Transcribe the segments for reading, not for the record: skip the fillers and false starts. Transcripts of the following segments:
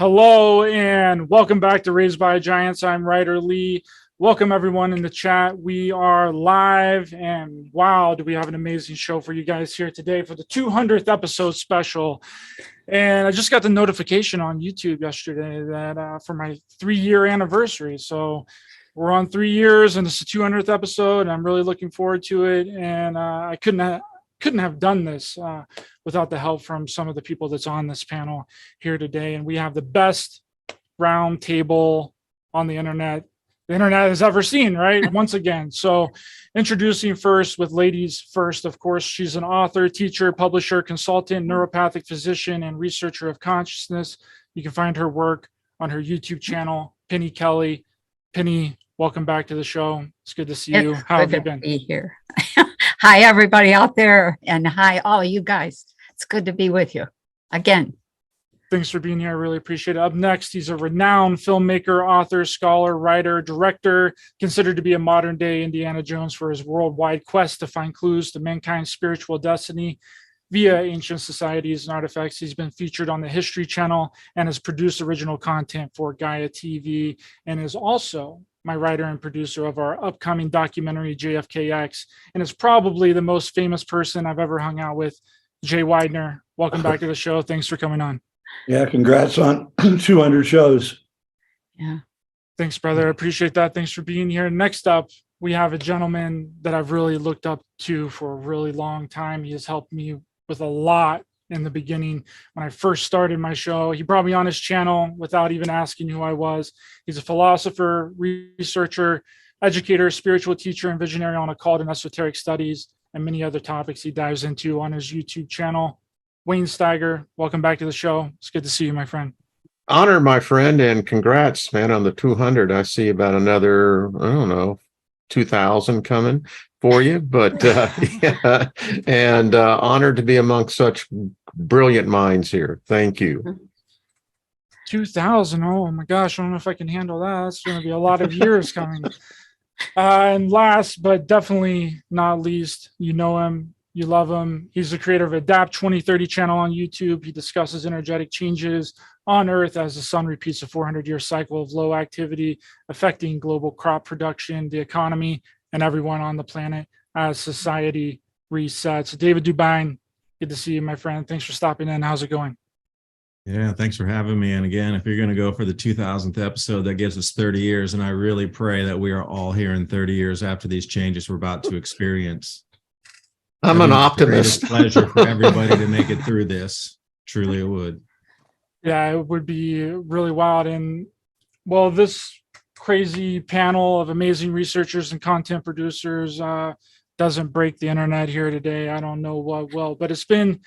Hello and welcome back to Raised by Giants. I'm Ryder Lee. Welcome everyone in the chat. We are live and wow, do we have an amazing show for you guys here today for the 200th episode special. And I just got the notification on YouTube yesterday that for my 3-year anniversary. So we're on 3 years and it's the 200th episode and I'm really looking forward to it. And I couldn't have done this without the help from some of the people that's on this panel here today. And we have the best round table on the internet has ever seen, right? Once again. So introducing first with ladies first, of course, she's an author, teacher, publisher, consultant, neuropathic physician, and researcher of consciousness. You can find her work on her YouTube channel, Penny Kelly. Penny, welcome back to the show. It's good to see you. How have you been? Be here. Hi, everybody out there. And hi, all of you guys. It's good to be with you again. Thanks for being here. I really appreciate it. Up next, he's a renowned filmmaker, author, scholar, writer, director, considered to be a modern day Indiana Jones for his worldwide quest to find clues to mankind's spiritual destiny via ancient societies and artifacts. He's been featured on the History Channel and has produced original content for Gaia TV and is also my writer and producer of our upcoming documentary, JFKX, and is probably the most famous person I've ever hung out with, Jay Weidner. Welcome back to the show. Thanks for coming on. Yeah, congrats on 200 shows. Yeah. Thanks, brother. I appreciate that. Thanks for being here. Next up, we have a gentleman that I've really looked up to for a really long time. He has helped me with a lot in the beginning. When I first started my show, he brought me on his channel without even asking who I was. He's a philosopher, researcher, educator, spiritual teacher, and visionary on occult and esoteric studies and many other topics he dives into on his YouTube channel. Wayne Steiger, welcome back to the show. It's good to see you, my friend. Honor, my friend, and congrats, man, on the 200. I see about another, 2,000 coming for you, but yeah, and honored to be amongst such brilliant minds here. Thank you. 2,000. Oh my gosh, I don't know if I can handle that. That's going to be a lot of years coming. And last, but definitely not least, you know him. You love him. He's the creator of Adapt 2030 channel on YouTube. He discusses energetic changes on Earth as the sun repeats a 400-year cycle of low activity, affecting global crop production, the economy, and everyone on the planet as society resets. David Dubine, good to see you, my friend. Thanks for stopping in. How's it going? Yeah, thanks for having me. And again, if you're going to go for the 2000th episode, that gives us 30 years. And I really pray that we are all here in 30 years after these changes we're about to experience. I'm an optimist. Pleasure for everybody to make it through this. Truly, it would. Yeah, it would be really wild. And well, this crazy panel of amazing researchers and content producers doesn't break the internet here today. I don't know what will, but it's been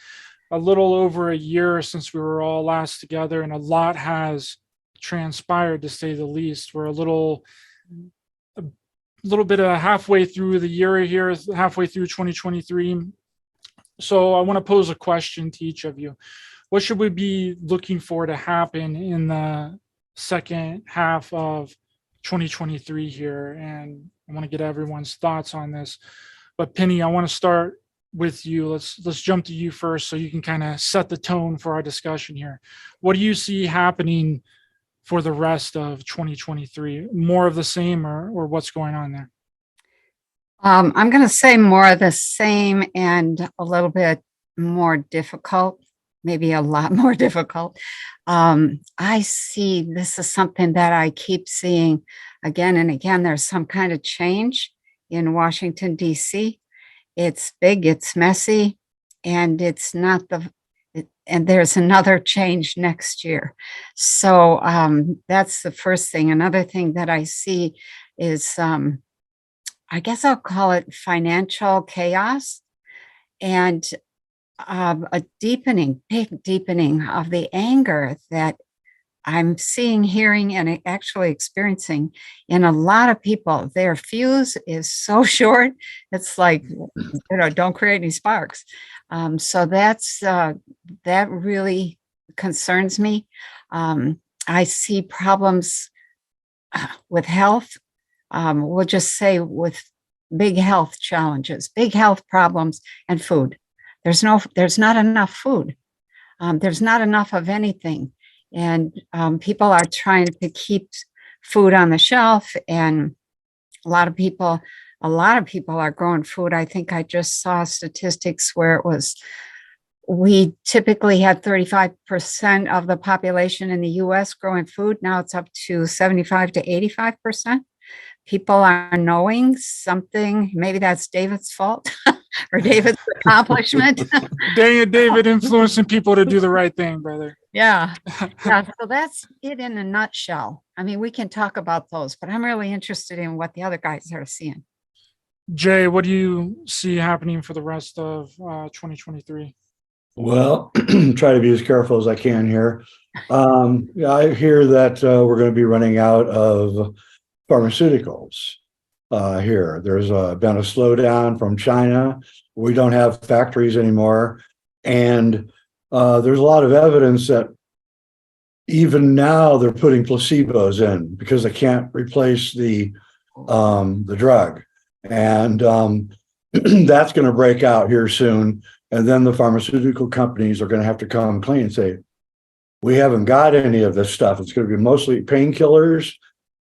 a little over a year since we were all last together, and a lot has transpired, to say the least. We're a little bit of halfway through the year here, halfway through 2023. So I want to pose a question to each of you. What should we be looking for to happen in the second half of 2023 here? And I want to get everyone's thoughts on this. But Penny, I want to start with you. Let's jump to you first so you can kind of set the tone for our discussion here. What do you see happening for the rest of 2023? More of the same or what's going on there? I'm going to say more of the same and a little bit more difficult, maybe a lot more difficult. I see this is something that I keep seeing again and again. There's some kind of change in Washington, D.C. It's big, it's messy, and it's not and there's another change next year. So that's the first thing. Another thing that I see is, I guess I'll call it financial chaos and a big deepening of the anger that I'm seeing, hearing, and actually experiencing in a lot of people. Their fuse is so short, it's like, don't create any sparks. So that really concerns me. I see problems with health. We'll just say with big health challenges, big health problems, and food. There's not enough food. There's not enough of anything. And people are trying to keep food on the shelf, and a lot of people are growing food. I think I just saw statistics where it was, we typically had 35% of the population in the US growing food. Now it's up to 75 to 85%. People are knowing something. Maybe that's David's fault or David's accomplishment. David influencing people to do the right thing, brother. Yeah. Yeah. So that's it in a nutshell. I mean, we can talk about those, but I'm really interested in what the other guys are seeing. Jay, what do you see happening for the rest of 2023? Well, try to be as careful as I can here. Yeah, I hear that we're going to be running out of pharmaceuticals here. There's been a slowdown from China. We don't have factories anymore. And there's a lot of evidence that even now they're putting placebos in because they can't replace the drug. And that's going to break out here soon. And then the pharmaceutical companies are going to have to come clean and say, we haven't got any of this stuff. It's going to be mostly painkillers,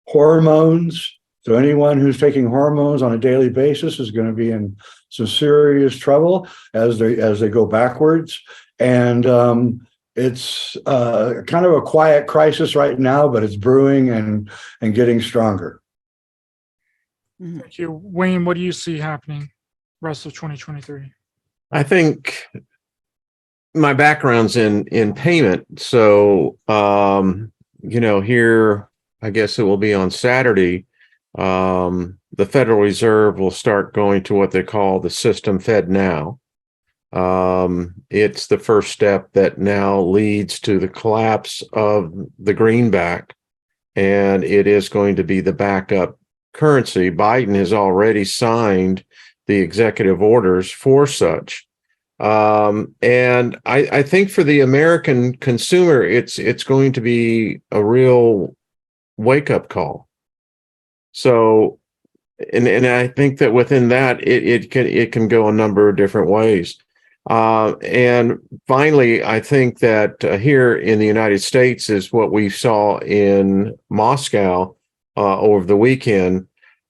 hormones. So anyone who's taking hormones on a daily basis is going to be in some serious trouble as they go backwards. And it's kind of a quiet crisis right now, but it's brewing and getting stronger. Thank you. Wayne, what do you see happening rest of 2023? I think my background's in payment. So, here, I guess it will be on Saturday. The Federal Reserve will start going to what they call the system Fed now. It's the first step that now leads to the collapse of the greenback, and it is going to be the backup currency. Biden has already signed the executive orders for such. And I think for the American consumer, it's going to be a real wake-up call. So, and I think that within that, it can go a number of different ways. And finally, I think that here in the United States is what we saw in Moscow over the weekend.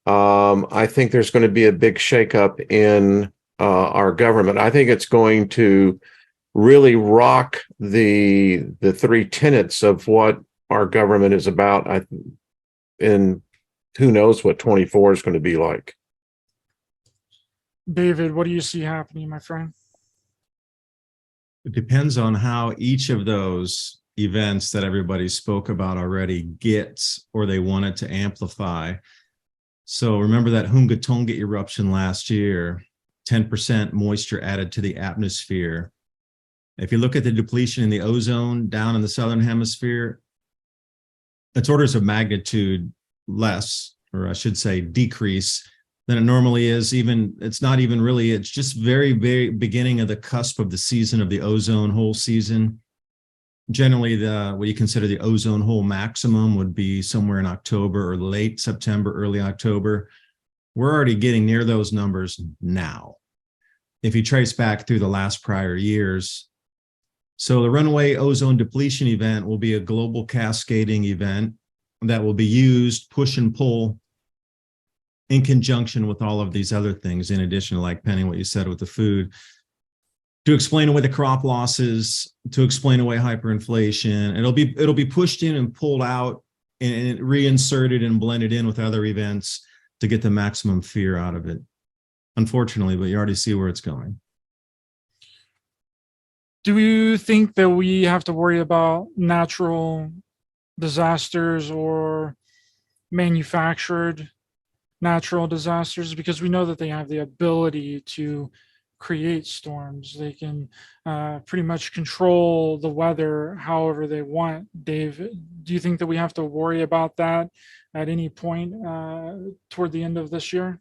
I think there's going to be a big shakeup in our government. I think it's going to really rock the three tenets of what our government is about. And who knows what 24 is going to be like. David, what do you see happening, my friend? It depends on how each of those events that everybody spoke about already gets, or they wanted to amplify. So remember that Hunga Tonga eruption last year, 10% moisture added to the atmosphere. If you look at the depletion in the ozone down in the southern hemisphere, it's orders of magnitude less, or I should say decrease, than it normally is. Even it's not even really, it's just very, very beginning of the cusp of the season of the ozone hole season. Generally, what you consider the ozone hole maximum would be somewhere in October or late September, early October. We're already getting near those numbers now, if you trace back through the last prior years. So the runaway ozone depletion event will be a global cascading event that will be used, push and pull, in conjunction with all of these other things, in addition to, like Penny, what you said with the food, to explain away the crop losses, to explain away hyperinflation. It'll be pushed in and pulled out and reinserted and blended in with other events to get the maximum fear out of it. Unfortunately, but you already see where it's going. Do you think that we have to worry about natural disasters or manufactured natural disasters? Because we know that they have the ability to create storms. They can pretty much control the weather however they want. Dave, do you think that we have to worry about that at any point toward the end of this year?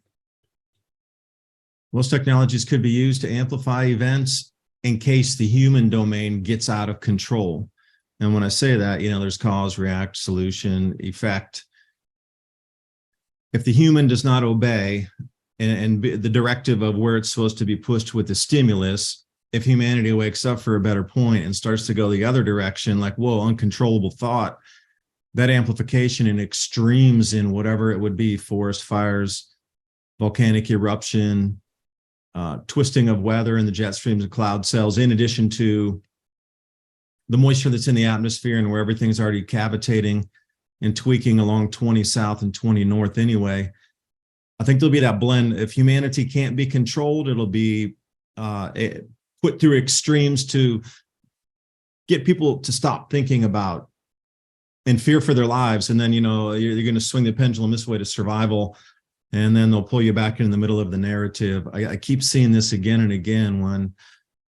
Most technologies could be used to amplify events in case the human domain gets out of control. And when I say that, there's cause, react, solution, effect. If the human does not obey and the directive of where it's supposed to be pushed with the stimulus, if humanity wakes up for a better point and starts to go the other direction, like, whoa, uncontrollable thought, that amplification in extremes in whatever it would be, forest fires, volcanic eruption, twisting of weather in the jet streams and cloud cells, in addition to the moisture that's in the atmosphere and where everything's already cavitating and tweaking along 20 south and 20 north anyway. I think there'll be that blend. If humanity can't be controlled, it'll be put through extremes to get people to stop thinking about and fear for their lives. And then, you're going to swing the pendulum this way to survival. And then they'll pull you back in the middle of the narrative. I keep seeing this again and again. When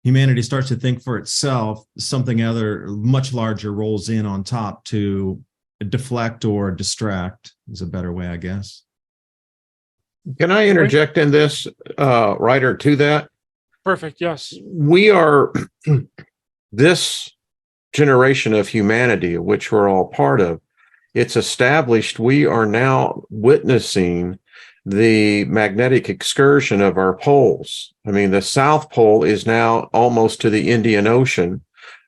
humanity starts to think for itself, something other much larger rolls in on top to deflect or distract, is a better way, I guess. Can I interject in this, Ryder, to that? Perfect. Yes. We are this generation of humanity, of which we're all part of. It's established. We are now witnessing the magnetic excursion of our poles. I mean, the South Pole is now almost to the Indian Ocean.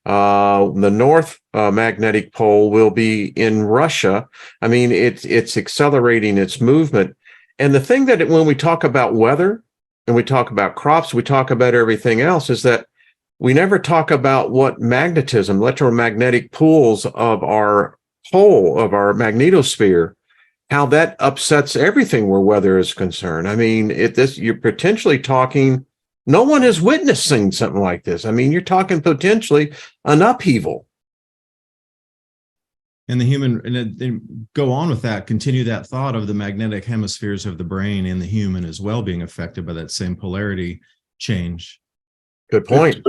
The North magnetic pole will be in Russia. I mean, it's accelerating its movement. And the thing that when we talk about weather and we talk about crops, we talk about everything else, is that we never talk about what magnetism, electromagnetic pools of our pole, of our magnetosphere, how that upsets everything where weather is concerned. I mean, you're potentially talking, no one is witnessing something like this. I mean, you're talking potentially an upheaval. And and go on with that, continue that thought of the magnetic hemispheres of the brain in the human as well being affected by that same polarity change. Good point.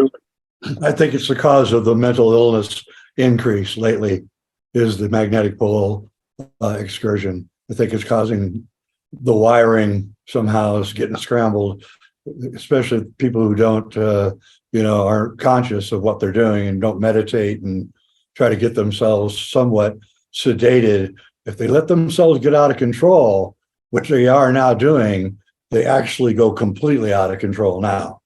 I think it's the cause of the mental illness increase lately is the magnetic pole excursion. I think it's causing the wiring somehow is getting scrambled, especially people who don't, aren't conscious of what they're doing and don't meditate and try to get themselves somewhat sedated. If they let themselves get out of control, which they are now doing, they actually go completely out of control now.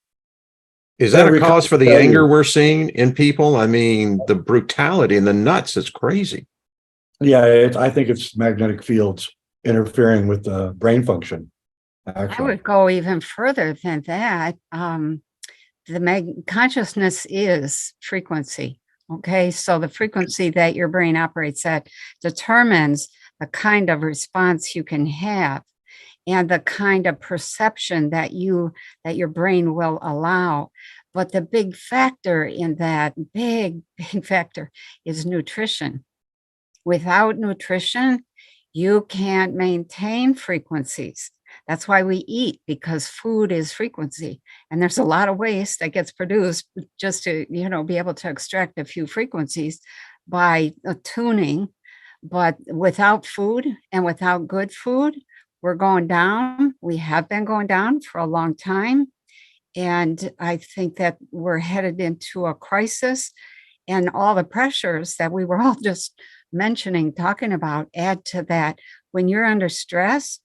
Is that a cause for the anger we're seeing in people? I mean, the brutality and the nuts is crazy. Yeah, I think it's magnetic fields interfering with the brain function. Actually, I would go even further than that. Consciousness is frequency. Okay, so the frequency that your brain operates at determines the kind of response you can have and the kind of perception that your brain will allow. But the big factor in that, big factor, is nutrition. Without nutrition, you can't maintain frequencies. That's why we eat, because food is frequency. And there's a lot of waste that gets produced just to, be able to extract a few frequencies by tuning. But without food and without good food, we're going down. We have been going down for a long time. And I think that we're headed into a crisis, and all the pressures that we were all just talking about, add to that. When you're under stress,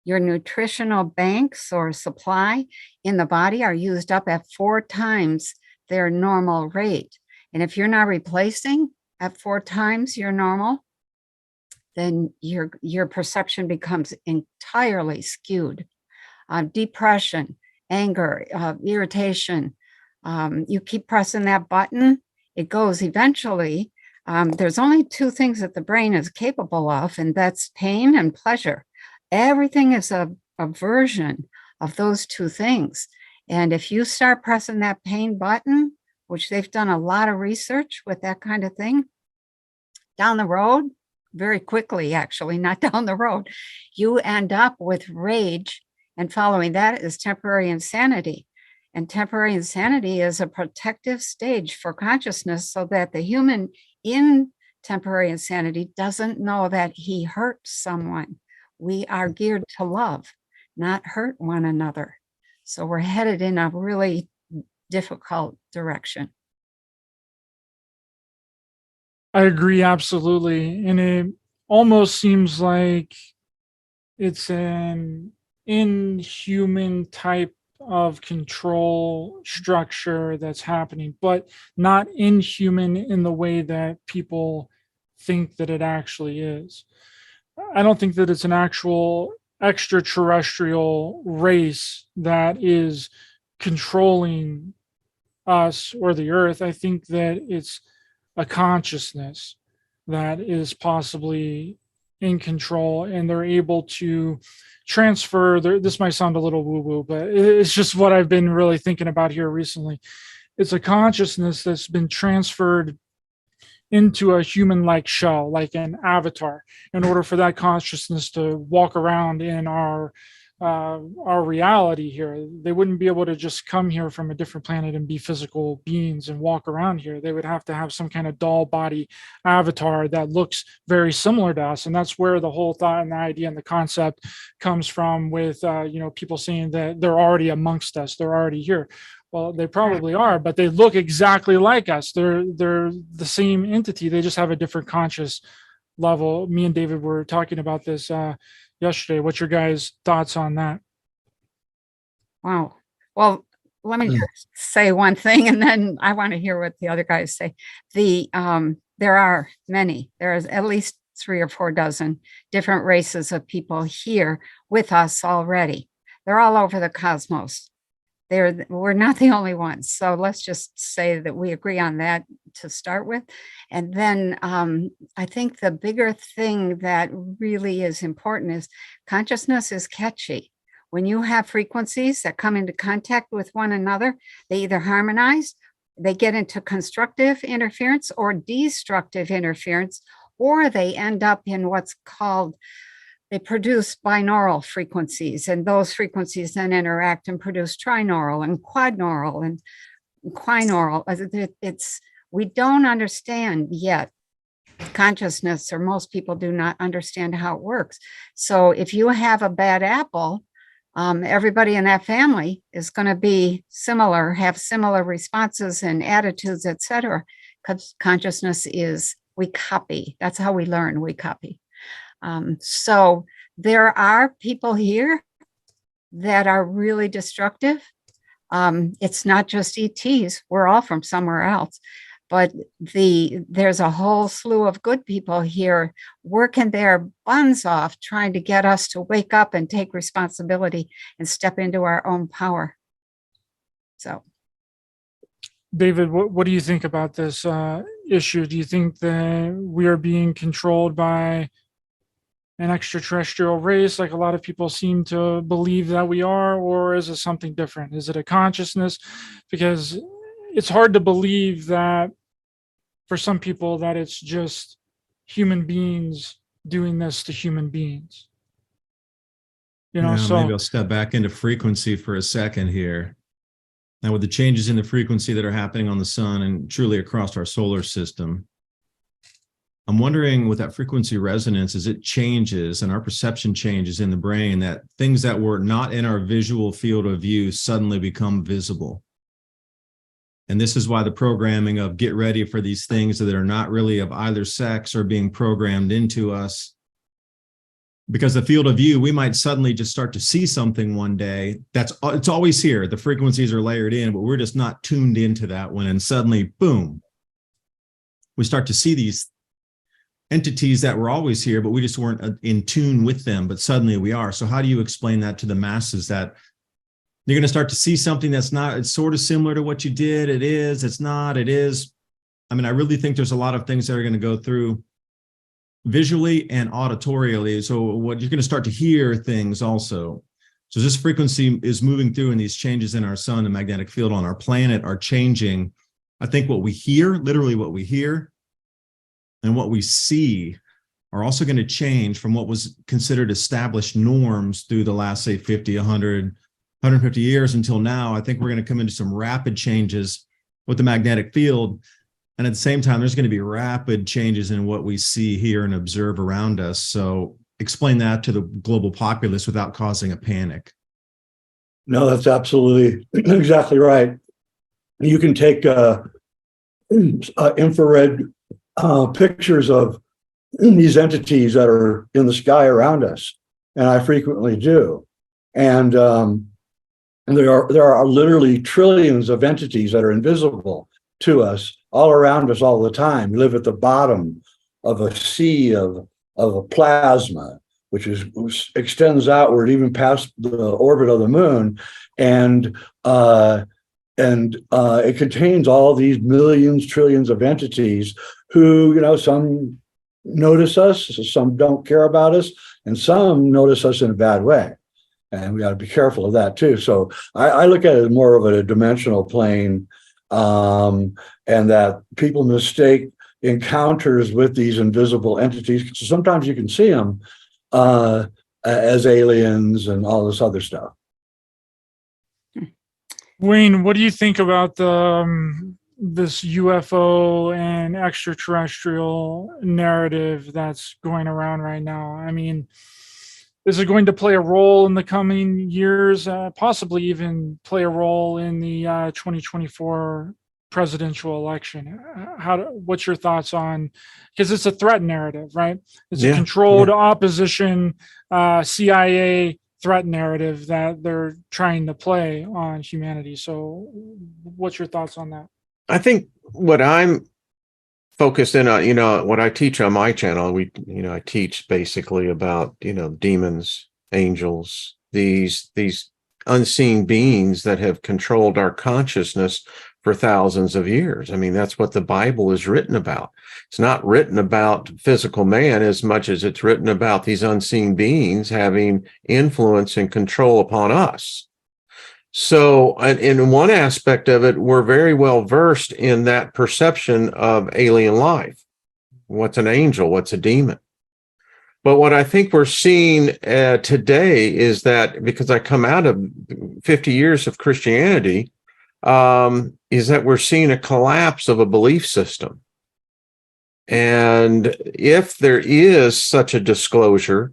your nutritional banks or supply in the body are used up at 4 times their normal rate. And if you're not replacing at 4 times your normal, then your perception becomes entirely skewed. Depression, anger, irritation. You keep pressing that button, it goes eventually. There's only 2 things that the brain is capable of, and that's pain and pleasure. Everything is a version of those 2 things. And if you start pressing that pain button, which they've done a lot of research with that kind of thing, down the road, very quickly, actually, not down the road, you end up with rage. And following that is temporary insanity. And temporary insanity is a protective stage for consciousness so that the human in temporary insanity doesn't know that he hurt someone. We are geared to love, not hurt one another. So we're headed in a really difficult direction. I agree absolutely. And it almost seems like it's an inhuman type of control structure that's happening, but not inhuman in the way that people think that it actually is. I don't think that it's an actual extraterrestrial race that is controlling us or the earth. I think that it's a consciousness that is possibly in control, and they're able to transfer this might sound a little woo woo, but it's just what I've been really thinking about here recently. It's a consciousness that's been transferred into a human-like shell, like an avatar, in order for that consciousness to walk around in our reality here. They wouldn't be able to just come here from a different planet and be physical beings and walk around here. They would have to have some kind of doll body avatar that looks very similar to us. And that's where the whole thought and the idea and the concept comes from, with people saying that they're already amongst us, they're already here. Well, they probably are, but they look exactly like us. They're the same entity. They just have a different conscious level. Me and David were talking about this yesterday. What's your guys' thoughts on that? Wow. Well, let me just say one thing, and then I want to hear what the other guys say. There are many. There's at least 3 or 4 dozen different races of people here with us already. They're all over the cosmos. We're not the only ones. So let's just say that we agree on that to start with. And then I think the bigger thing that really is important is consciousness is catchy. When you have frequencies that come into contact with one another, they either harmonize, they get into constructive interference or destructive interference, or they end up in what's called, they produce binaural frequencies, and those frequencies then interact and produce trinaural and quadnaural and quinaural. We don't understand yet consciousness, or most people do not understand how it works. So if you have a bad apple, everybody in that family is going to be similar, have similar responses and attitudes, etc. Because consciousness is, we copy. That's how we learn, we copy. So there are people here that are really destructive. It's not just ETs. We're all from somewhere else. But there's a whole slew of good people here working their buns off, trying to get us to wake up and take responsibility and step into our own power. So, David, what do you think about this issue? Do you think that we are being controlled by an extraterrestrial race, like a lot of people seem to believe that we are, or is it something different? Is it a consciousness? Because it's hard to believe that for some people that it's just human beings doing this to human beings. So maybe I'll step back into frequency for a second here. Now, with the changes in the frequency that are happening on the sun and truly across our solar system, I'm wondering, with that frequency resonance, as it changes and our perception changes in the brain, that things that were not in our visual field of view suddenly become visible. And this is why the programming of get ready for these things that are not really of either sex are being programmed into us. Because the field of view, we might suddenly just start to see something one day it's always here. The frequencies are layered in, but we're just not tuned into that one. And suddenly, boom, we start to see these entities that were always here, but we just weren't in tune with them, but suddenly we are. So how do you explain that to the masses, that you're going to start to see something that's not, it's sort of similar to what you did, it is, it's not, it is. I mean, I really think there's a lot of things that are going to go through visually and auditorially. So what you're going to start to hear things also. So this frequency is moving through, and these changes in our sun, the magnetic field on our planet are changing. I think what we hear, literally what we hear, and what we see are also going to change from what was considered established norms through the last, say, 50, 100, 150 years until now. I think we're going to come into some rapid changes with the magnetic field. And at the same time, there's going to be rapid changes in what we see, hear, and observe around us. So explain that to the global populace without causing a panic. No, that's absolutely exactly right. You can take infrared pictures of these entities that are in the sky around us, and I frequently do. And And there are literally trillions of entities that are invisible to us, all around us all the time. We live at the bottom of a sea of a plasma, which extends outward even past the orbit of the moon, and it contains all these millions, trillions of entities who, some notice us, some don't care about us, and some notice us in a bad way. And we got to be careful of that too. So I look at it as more of a dimensional plane, and that people mistake encounters with these invisible entities. So sometimes you can see them as aliens and all this other stuff. Wayne, what do you think about this UFO and extraterrestrial narrative that's going around right now? I mean, is it going to play a role in the coming years, possibly even play a role in the 2024 presidential election? What's your thoughts on, because it's a threat narrative, right? It's a controlled opposition, CIA threat narrative that they're trying to play on humanity. So what's your thoughts on that? I think what I'm focused in on, what I teach on my channel, I teach basically about, demons, angels, these unseen beings that have controlled our consciousness for thousands of years. I mean, that's what the Bible is written about. It's not written about physical man as much as it's written about these unseen beings having influence and control upon us. So in one aspect of it, we're very well versed in that perception of alien life. What's an angel? What's a demon? But what I think we're seeing today is that, because I come out of 50 years of Christianity, is that we're seeing a collapse of a belief system. And if there is such a disclosure,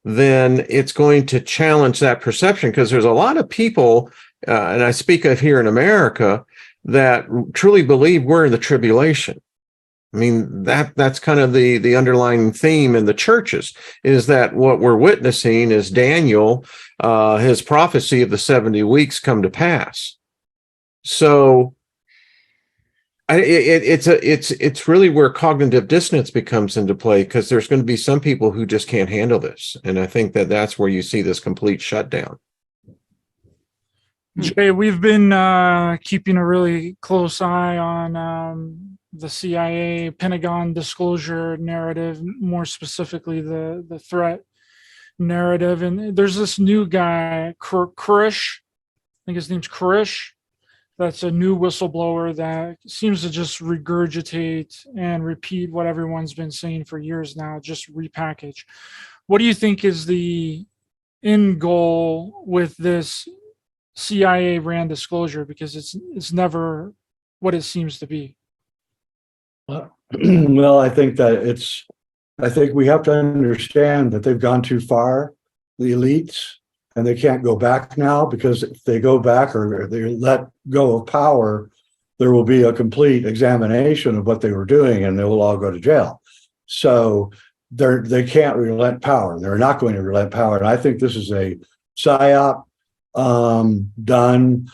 then it's going to challenge that perception, because there's a lot of people, and I speak of here in America, that truly believe we're in the tribulation. I mean, that's kind of the underlying theme in the churches, is that what we're witnessing is Daniel, his prophecy of the 70 weeks come to pass. So it's really where cognitive dissonance becomes into play, because there's going to be some people who just can't handle this. And I think that's where you see this complete shutdown. Jay, we've been keeping a really close eye on the CIA Pentagon disclosure narrative, more specifically the threat narrative. And there's this new guy, Kurish, I think his name's Kurish. That's a new whistleblower that seems to just regurgitate and repeat what everyone's been saying for years now, just repackage. What do you think is the end goal with this CIA ran disclosure? Because it's never what it seems to be. Well, I think we have to understand that they've gone too far, the elites, and they can't go back now, because if they go back or they let go of power, there will be a complete examination of what they were doing, and they will all go to jail. So they can't relent power. They're not going to relent power. And I think this is a PSYOP done,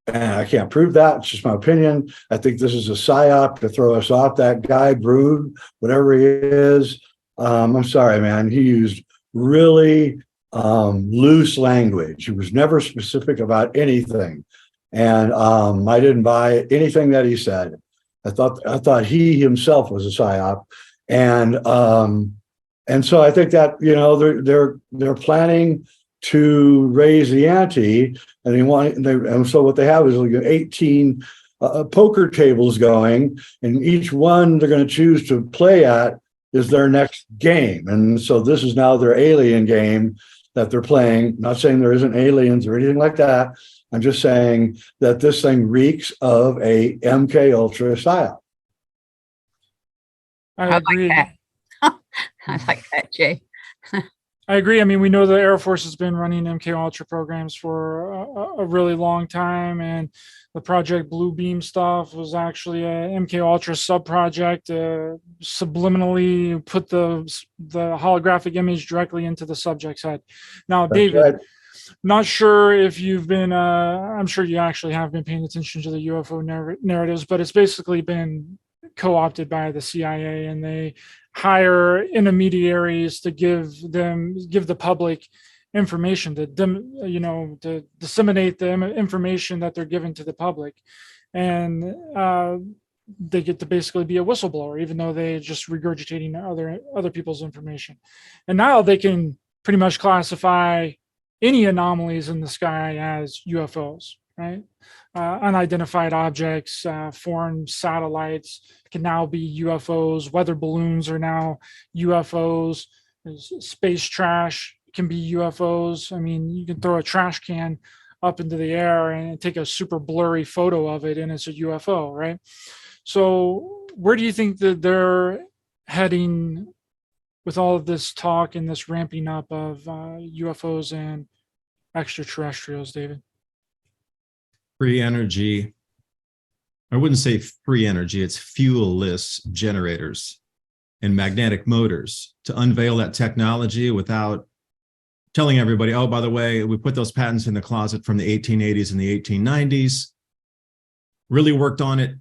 and I can't prove that. It's just my opinion. I think this is a PSYOP to throw us off. That guy, Brood, whatever he is, I'm sorry, man. He used really loose language. He was never specific about anything. And I didn't buy anything that he said. I thought he himself was a PSYOP. And so I think that, they're planning to raise the ante, and so what they have is like 18 poker tables going, and each one they're going to choose to play at is their next game. And so this is now their alien game that they're playing. Not saying there isn't aliens or anything like that. I'm just saying that this thing reeks of a MK Ultra PSYOP. I agree. I like that, Jay. I agree. I mean, we know the Air Force has been running MK Ultra programs for a really long time, and the Project Blue Beam stuff was actually a MK Ultra sub-project, subliminally put the holographic image directly into the subject's head. Now, David, Not sure if you've been, I'm sure you actually have been paying attention to the UFO narratives, but it's basically been co-opted by the CIA, and they hire intermediaries to give the public information to disseminate the information that they're giving to the public. And they get to basically be a whistleblower, even though they're just regurgitating other people's information. And now they can pretty much classify any anomalies in the sky as UFOs, right? Unidentified objects, foreign satellites can now be UFOs. Weather balloons are now UFOs. Space trash can be UFOs. I mean, you can throw a trash can up into the air and take a super blurry photo of it, and it's a UFO, right? So where do you think that they're heading with all of this talk and this ramping up of UFOs and extraterrestrials, David? Free energy. I wouldn't say free energy, it's fuel-less generators and magnetic motors to unveil that technology without telling everybody, oh, by the way, we put those patents in the closet from the 1880s and the 1890s. Really worked on it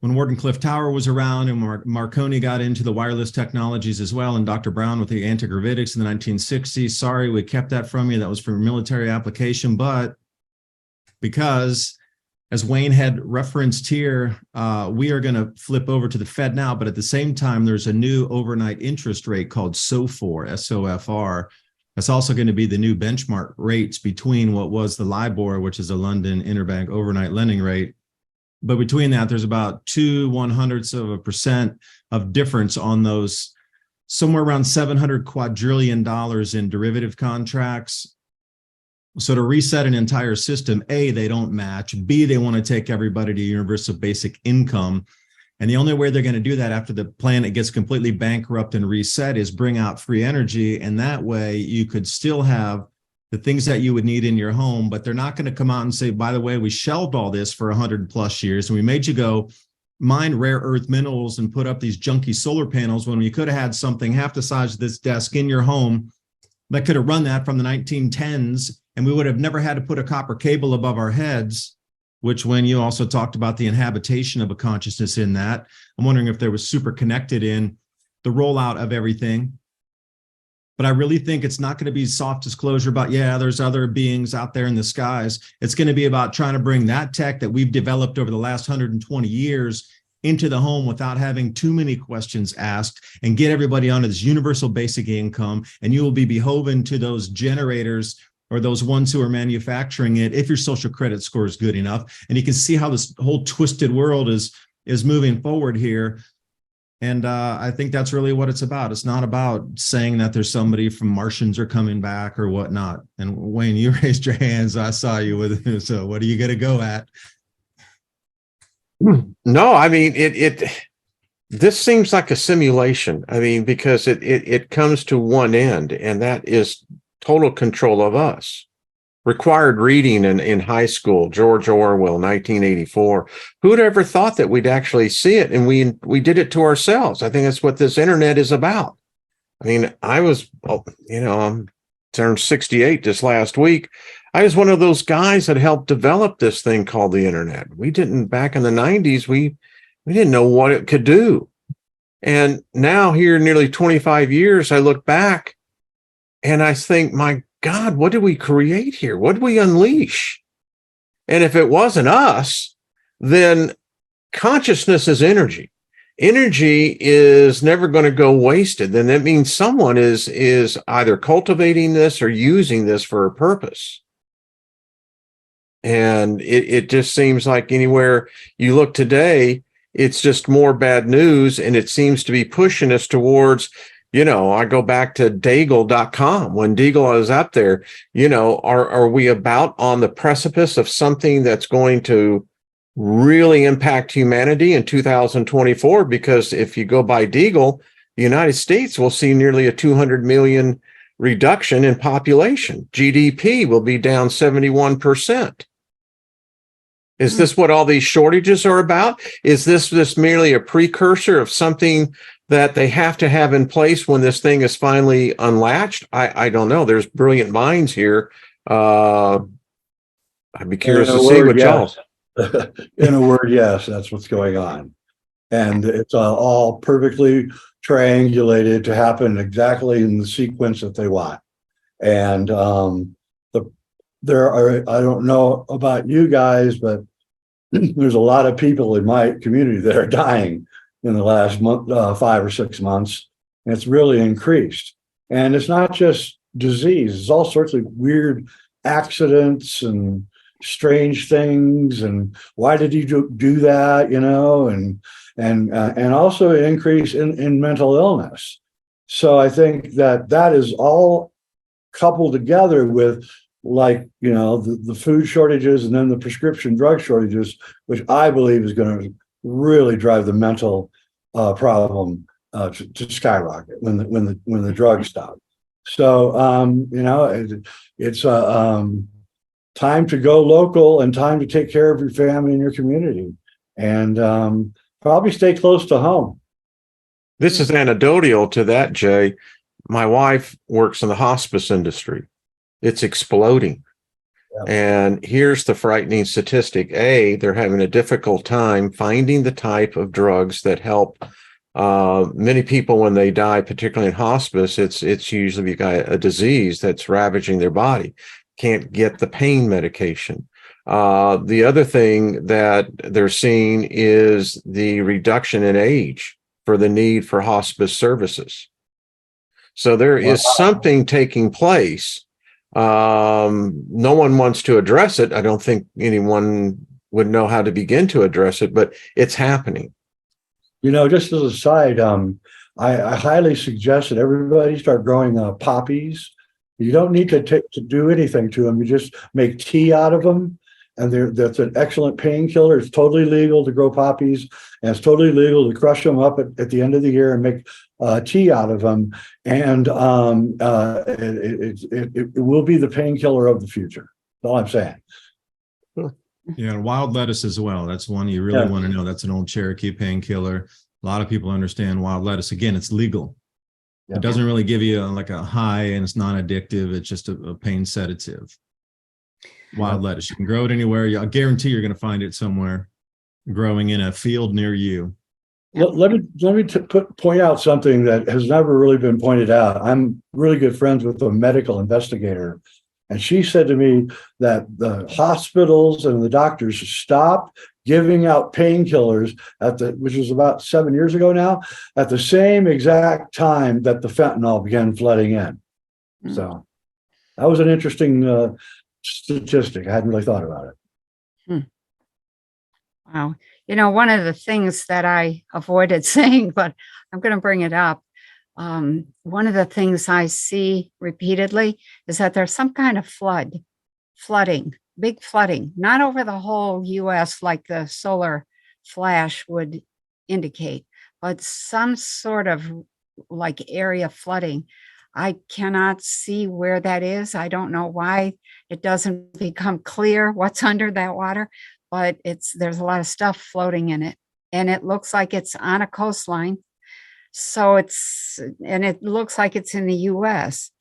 when Wardenclyffe Tower was around, and Marconi got into the wireless technologies as well, and Dr. Brown with the antigravitics in the 1960s. Sorry, we kept that from you. That was for military application, but because, as Wayne had referenced here, we are going to flip over to the Fed now, but at the same time, there's a new overnight interest rate called SOFR, S-O-F-R. That's also going to be the new benchmark rates between what was the LIBOR, which is a London interbank overnight lending rate. But between that, there's about 0.02% of difference on those, somewhere around $700 quadrillion in derivative contracts. So to reset an entire system, A, they don't match. B, they want to take everybody to universal basic income. And the only way they're going to do that after the planet gets completely bankrupt and reset is bring out free energy. And that way you could still have the things that you would need in your home, but they're not going to come out and say, by the way, we shelved all this for 100+ years and we made you go mine rare earth minerals and put up these junky solar panels when we could have had something half the size of this desk in your home that could have run that from the 1910s, and we would have never had to put a copper cable above our heads, which when you also talked about the inhabitation of a consciousness in that, I'm wondering if there was super connected in the rollout of everything. But I really think it's not going to be soft disclosure about, yeah, there's other beings out there in the skies. It's going to be about trying to bring that tech that we've developed over the last 120 years into the home without having too many questions asked, and get everybody onto this universal basic income. And you will be beholden to those generators or those ones who are manufacturing it if your social credit score is good enough. And you can see how this whole twisted world is moving forward here. And I think that's really what it's about. It's not about saying that there's somebody from Martians are coming back or whatnot. And Wayne, you raised your hands. I saw you with it. So what are you going to go at? No, I mean, this seems like a simulation. I mean, because it comes to one end, and that is total control of us. Required reading in high school, George Orwell, 1984. Who'd ever thought that we'd actually see it? And we did it to ourselves. I think that's what this internet is about. I mean, I'm turned 68 this last week. I was one of those guys that helped develop this thing called the internet. We didn't, back in the 90s, we didn't know what it could do. And now here, nearly 25 years, I look back and I think, my God, what did we create here? What did we unleash? And if it wasn't us, then consciousness is energy. Energy is never going to go wasted. Then that means someone is either cultivating this or using this for a purpose. And it just seems like anywhere you look today, it's just more bad news. And it seems to be pushing us towards, I go back to Deagle.com. When Deagle was up there, are we about on the precipice of something that's going to really impact humanity in 2024? Because if you go by Deagle, the United States will see nearly a 200 million reduction in population. GDP will be down 71%. Is this what all these shortages are about? Is this merely a precursor of something that they have to have in place when this thing is finally unlatched? I don't know. There's brilliant minds here I'd be curious In to a see word, what y'all. yes. In a word, yes, that's what's going on. And it's all perfectly triangulated to happen exactly in the sequence that they want. And there are, I don't know about you guys, but there's a lot of people in my community that are dying in the last month, 5 or 6 months. And it's really increased. And it's not just disease, it's all sorts of weird accidents and strange things. And why did you do that? You know, and also an increase in mental illness. So I think that is all coupled together with, like, you know, the food shortages and then the prescription drug shortages, which I believe is going to really drive the mental problem to skyrocket when the drugs stop. So you know, it's time to go local and time to take care of your family and your community, and probably stay close to home. This is anecdotal to that, Jay. My wife works in the hospice industry. It's exploding. Yeah. And here's the frightening statistic. They're having a difficult time finding the type of drugs that help many people when they die, particularly in hospice. It's usually you got a disease that's ravaging their body. Can't get the pain medication. The other thing that they're seeing is the reduction in age for the need for hospice services. So there is something taking place. No one wants to address it. I don't think anyone would know how to begin to address it, but it's happening. You know, just as a side, I highly suggest that everybody start growing poppies. You don't need to do anything to them. You just make tea out of them, and that's an excellent painkiller. It's totally legal to grow poppies, and it's totally legal to crush them up at the end of the year and make tea out of them. And it will be the painkiller of the future. That's all I'm saying. Yeah, and wild lettuce as well. That's one you really want to know. That's an old Cherokee painkiller. A lot of people understand wild lettuce. Again, it's legal. Yeah. It doesn't really give you like a high, and it's non-addictive. It's just a pain sedative. Wild lettuce. You can grow it anywhere. I guarantee you're going to find it somewhere growing in a field near you. Let me point out something that has never really been pointed out. I'm really good friends with a medical investigator, and she said to me that the hospitals and the doctors stopped giving out painkillers which was about 7 years ago now, at the same exact time that the fentanyl began flooding in. So that was an interesting statistic. I hadn't really thought about it. Wow. You know, one of the things that I avoided saying, but I'm going to bring it up. One of the things I see repeatedly is that there's some kind of flooding, big flooding, not over the whole US like the solar flash would indicate, but some sort of like area flooding. I cannot see where that is. I don't know why it doesn't become clear what's under that water, but there's a lot of stuff floating in it, and it looks like it's on a coastline. So it looks like it's in the US.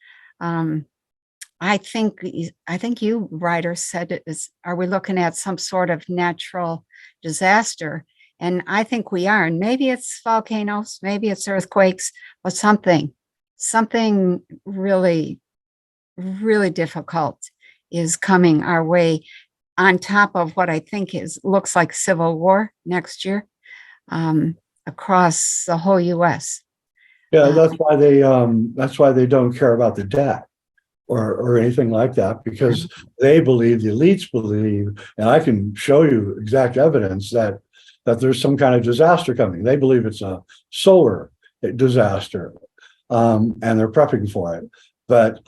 I think you, Ryder, said are we looking at some sort of natural disaster? And I think we are. And maybe it's volcanoes, maybe it's earthquakes, but something really, really difficult is coming our way, on top of what I think looks like civil war next year, across the whole US. Yeah, that's why they don't care about the debt or anything like that, because the elites believe, and I can show you exact evidence that there's some kind of disaster coming. They believe it's a solar disaster, and they're prepping for it. But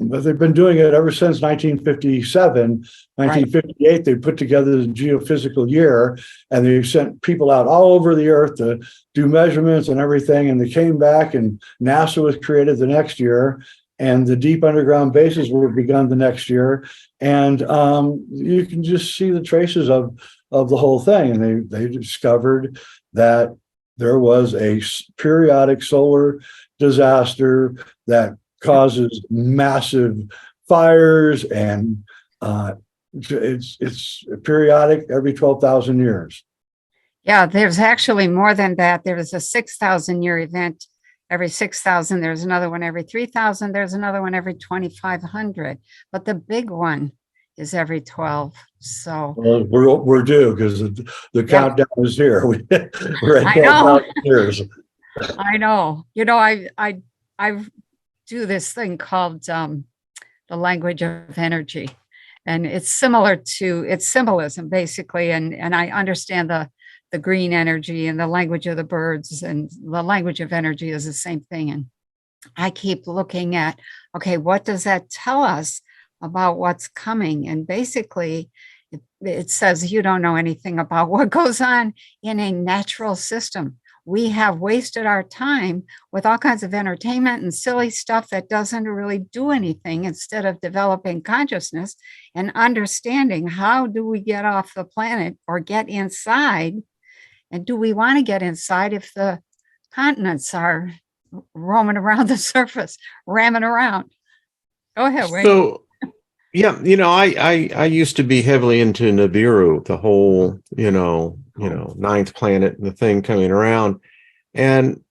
they've been doing it ever since 1957, 1958. Right. They put together the geophysical year, and they sent people out all over the earth to do measurements and everything. And they came back, and NASA was created the next year, and the deep underground bases were begun the next year. And you can just see the traces of the whole thing. And they discovered that there was a periodic solar disaster that causes massive fires, and it's periodic every 12,000 years. Yeah, there's actually more than that. There's a 6,000-year event every 6,000. There's another one every 3,000. There's another one every 2,500. But the big one is every 12. So Well, we're due because the countdown is here. We're at I know. 12,000 years. I know. I do this thing called the language of energy, and it's symbolism basically, and I understand the green energy and the language of the birds, and the language of energy is the same thing. And I keep looking at, okay, what does that tell us about what's coming? And basically, it says you don't know anything about what goes on in a natural system. We have wasted our time with all kinds of entertainment and silly stuff that doesn't really do anything, instead of developing consciousness and understanding how do we get off the planet or get inside. And do we want to get inside if the continents are roaming around the surface, ramming around? Go ahead, Wayne. So, yeah, I used to be heavily into Nibiru, the whole, ninth planet and the thing coming around. And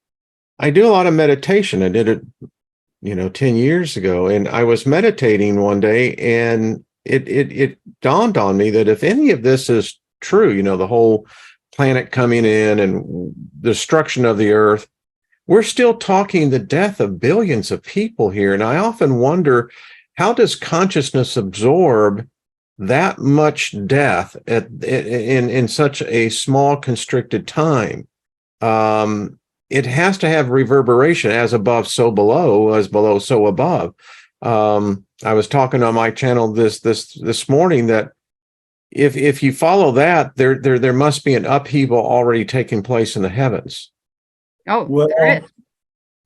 I do a lot of meditation. I did it, 10 years ago. And I was meditating one day, and it dawned on me that if any of this is true, the whole planet coming in and destruction of the earth, we're still talking the death of billions of people here. And I often wonder, how does consciousness absorb that much death in such a small constricted time? It has to have reverberation, as above, so below, as below, so above. I was talking on my channel this morning that if you follow that, there must be an upheaval already taking place in the heavens. Oh, Well, there it is.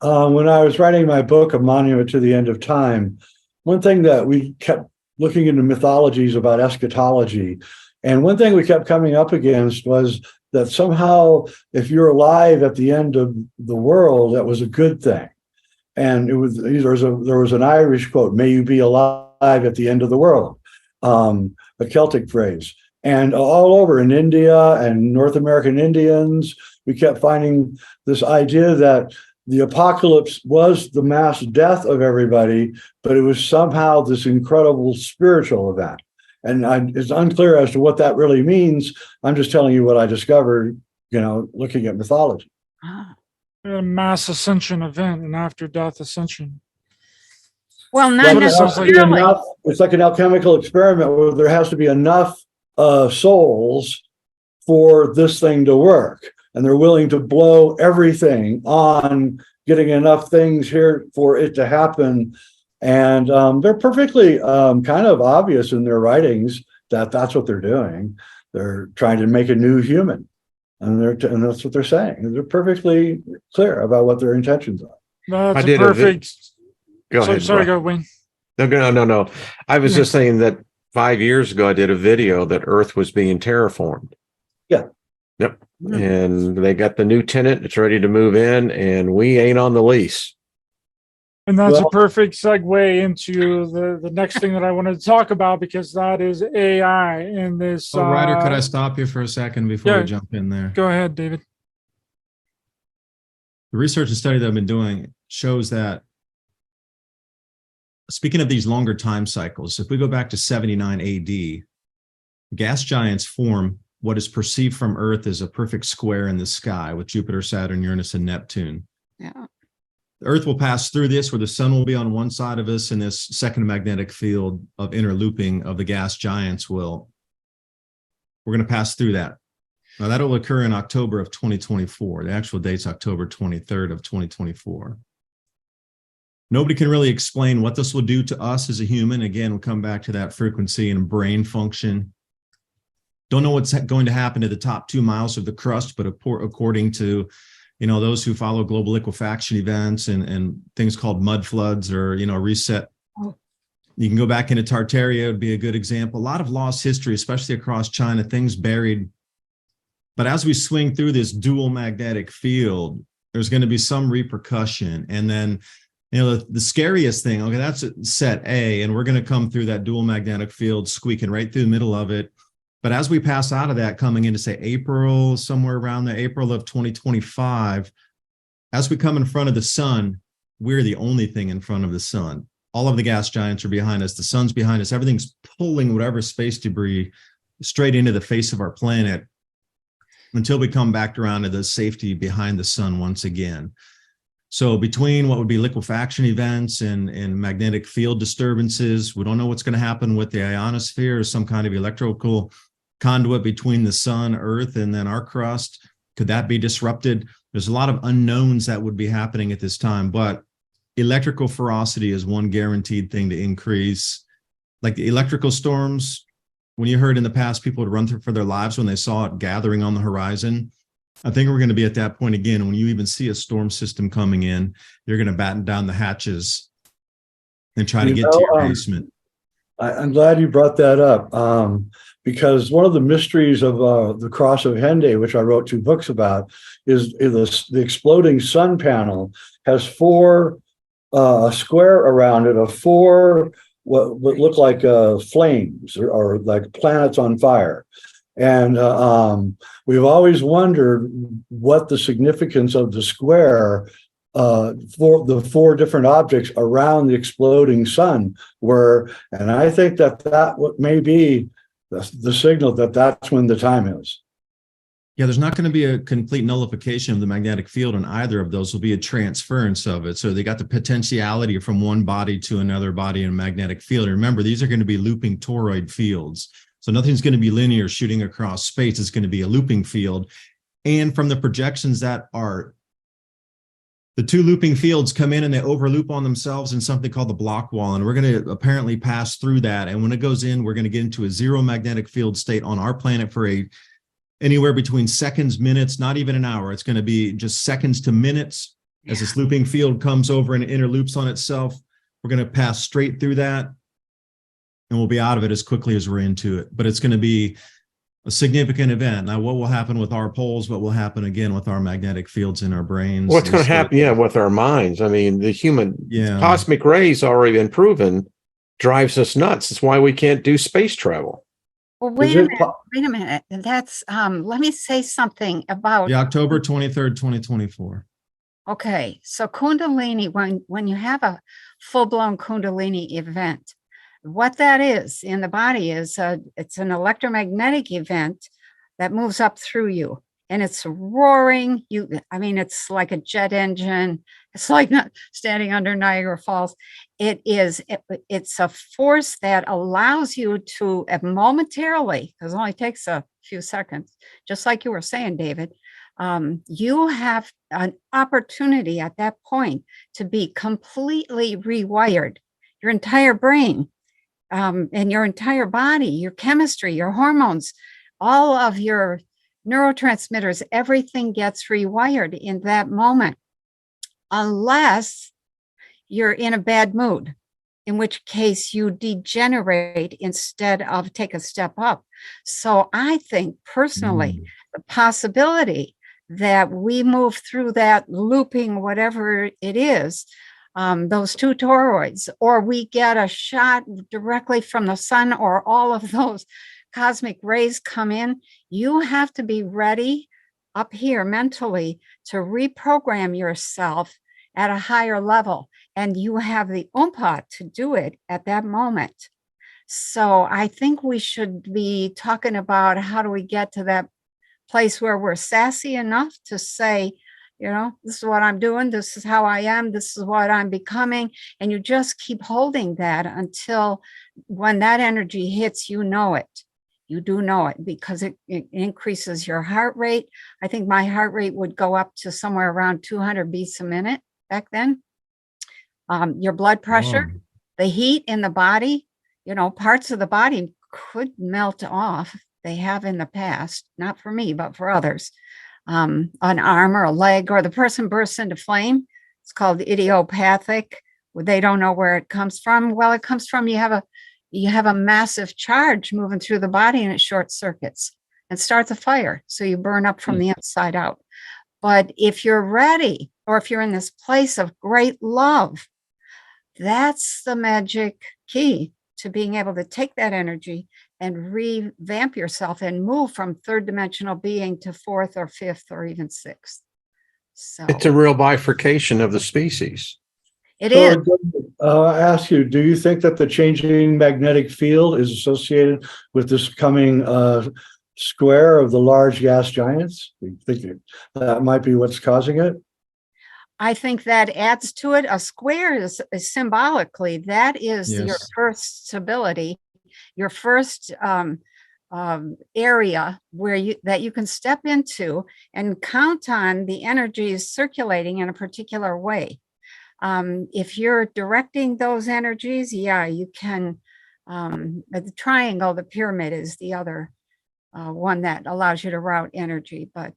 when I was writing my book, A Monument to the End of Time, one thing that we kept looking into mythologies about eschatology, and one thing we kept coming up against was that somehow if you're alive at the end of the world, that was a good thing. And there was an Irish quote, "May you be alive at the end of the world," a Celtic phrase. And all over in India and North American Indians, we kept finding this idea that the apocalypse was the mass death of everybody, but it was somehow this incredible spiritual event. And it's unclear as to what that really means. I'm just telling you what I discovered, looking at mythology. A mass ascension event, an after death ascension. Well, not Well, there has to be necessarily. enough, it's like an alchemical experiment where there has to be enough souls for this thing to work. And they're willing to blow everything on getting enough things here for it to happen. And they're perfectly kind of obvious in their writings that that's what they're doing. They're trying to make a new human. And that's what they're saying. They're perfectly clear about what their intentions are. That's I did perfect. Go ahead. Sorry, Bro. go, Wayne. No. I was just saying that 5 years ago, I did a video that Earth was being terraformed. Yeah. Yep. And they got the new tenant. It's ready to move in, and we ain't on the lease. And that's Well- a perfect segue into the next thing that I wanted to talk about, because that is AI in this. Oh, Ryder, could I stop you for a second before we jump in there? Go ahead, David. The research and study that I've been doing shows that, speaking of these longer time cycles, if we go back to 79 AD, gas giants form what is perceived from Earth as a perfect square in the sky with Jupiter, Saturn, Uranus, and Neptune. Yeah. The Earth will pass through this, where the sun will be on one side of us, and this second magnetic field of interlooping of the gas giants we're going to pass through that. Now, that'll occur in October of 2024. The actual date's October 23rd of 2024. Nobody can really explain what this will do to us as a human. Again, we'll come back to that frequency and brain function. Don't know what's going to happen to the top 2 miles of the crust, but according to, those who follow global liquefaction events and things called mud floods or, reset. You can go back into Tartaria, would be a good example. A lot of lost history, especially across China, things buried. But as we swing through this dual magnetic field, there's going to be some repercussion. And then The scariest thing, okay, that's set A, and we're going to come through that dual magnetic field, squeaking right through the middle of it. But as we pass out of that, coming into, say, April, somewhere around the April of 2025, as we come in front of the sun, we're the only thing in front of the sun. All of the gas giants are behind us. The sun's behind us. Everything's pulling whatever space debris straight into the face of our planet until we come back around to the safety behind the sun once again. So between what would be liquefaction events and magnetic field disturbances, we don't know what's going to happen with the ionosphere or some kind of electrical conduit between the sun, Earth, and then our crust. Could that be disrupted? There's a lot of unknowns that would be happening at this time, but electrical ferocity is one guaranteed thing to increase. Like the electrical storms, when you heard in the past people would run through for their lives when they saw it gathering on the horizon, I think we're going to be at that point again. When you even see a storm system coming in, you're going to batten down the hatches and try to get to your basement. I'm glad you brought that up, because one of the mysteries of the Cross of Henday, which I wrote 2 books about, is the exploding sun panel has 4 a square around it of 4 what look like flames or like planets on fire. And we've always wondered what the significance of the square for the 4 different objects around the exploding sun were. And I think that what may be the signal that that's when the time is. Yeah, there's not going to be a complete nullification of the magnetic field on either of those. Will be a transference of it. So they got the potentiality from one body to another body in a magnetic field. And remember, these are going to be looping toroid fields. So nothing's going to be linear shooting across space. It's going to be a looping field. And from the projections that are, the 2 looping fields come in and they overloop on themselves in something called the block wall. And we're going to apparently pass through that. And when it goes in, we're going to get into a 0 magnetic field state on our planet for anywhere between seconds, minutes, not even an hour. It's going to be just seconds to minutes as this looping field comes over and interloops on itself. We're going to pass straight through that. And we'll be out of it as quickly as we're into it. But it's going to be a significant event. Now, what will happen with our poles? What will happen again with our magnetic fields in our brains? What's going to happen, with our minds? I mean, the cosmic rays already been proven drives us nuts. It's why we can't do space travel. Well, wait a minute. That's, let me say something about the October 23rd, 2024. Okay, so Kundalini, when you have a full-blown Kundalini event, what that is in the body is it's an electromagnetic event that moves up through you, and it's roaring. It's like a jet engine. It's like not standing under Niagara Falls. It's a force that allows you to momentarily, because it only takes a few seconds, just like you were saying, David, you have an opportunity at that point to be completely rewired. Your entire brain, and your entire body, your chemistry, your hormones, all of your neurotransmitters, everything gets rewired in that moment, unless you're in a bad mood, in which case you degenerate instead of take a step up. So I think personally, the possibility that we move through that looping, whatever it is, those 2 toroids, or we get a shot directly from the sun, or all of those cosmic rays come in, you have to be ready up here mentally to reprogram yourself at a higher level. And you have the oompah to do it at that moment. So I think we should be talking about how do we get to that place where we're sassy enough to say, this is what I'm doing. This is how I am. This is what I'm becoming. And you just keep holding that until when that energy hits, you know it. You do know it because it increases your heart rate. I think my heart rate would go up to somewhere around 200 beats a minute back then. Your blood pressure, the heat in the body, parts of the body could melt off. They have in the past, not for me, but for others. An arm or a leg, or the person bursts into flame. It's called idiopathic. They don't know where it comes from. Well, it comes from you have a massive charge moving through the body, and it short circuits and starts a fire. So you burn up from the inside out. But if you're ready, or if you're in this place of great love, That's the magic key to being able to take that energy and revamp yourself and move from third dimensional being to fourth or fifth or even sixth. So It's a real bifurcation of the species. it is. I ask you, do you think that the changing magnetic field is associated with this coming square of the large gas giants? You think that might be what's causing it? I think that adds to it. A square is symbolically, that is your Yes. first stability, your first area where you can step into and count on the energies circulating in a particular way. If you're directing those energies, yeah, you can. The triangle, the pyramid is the other one that allows you to route energy. But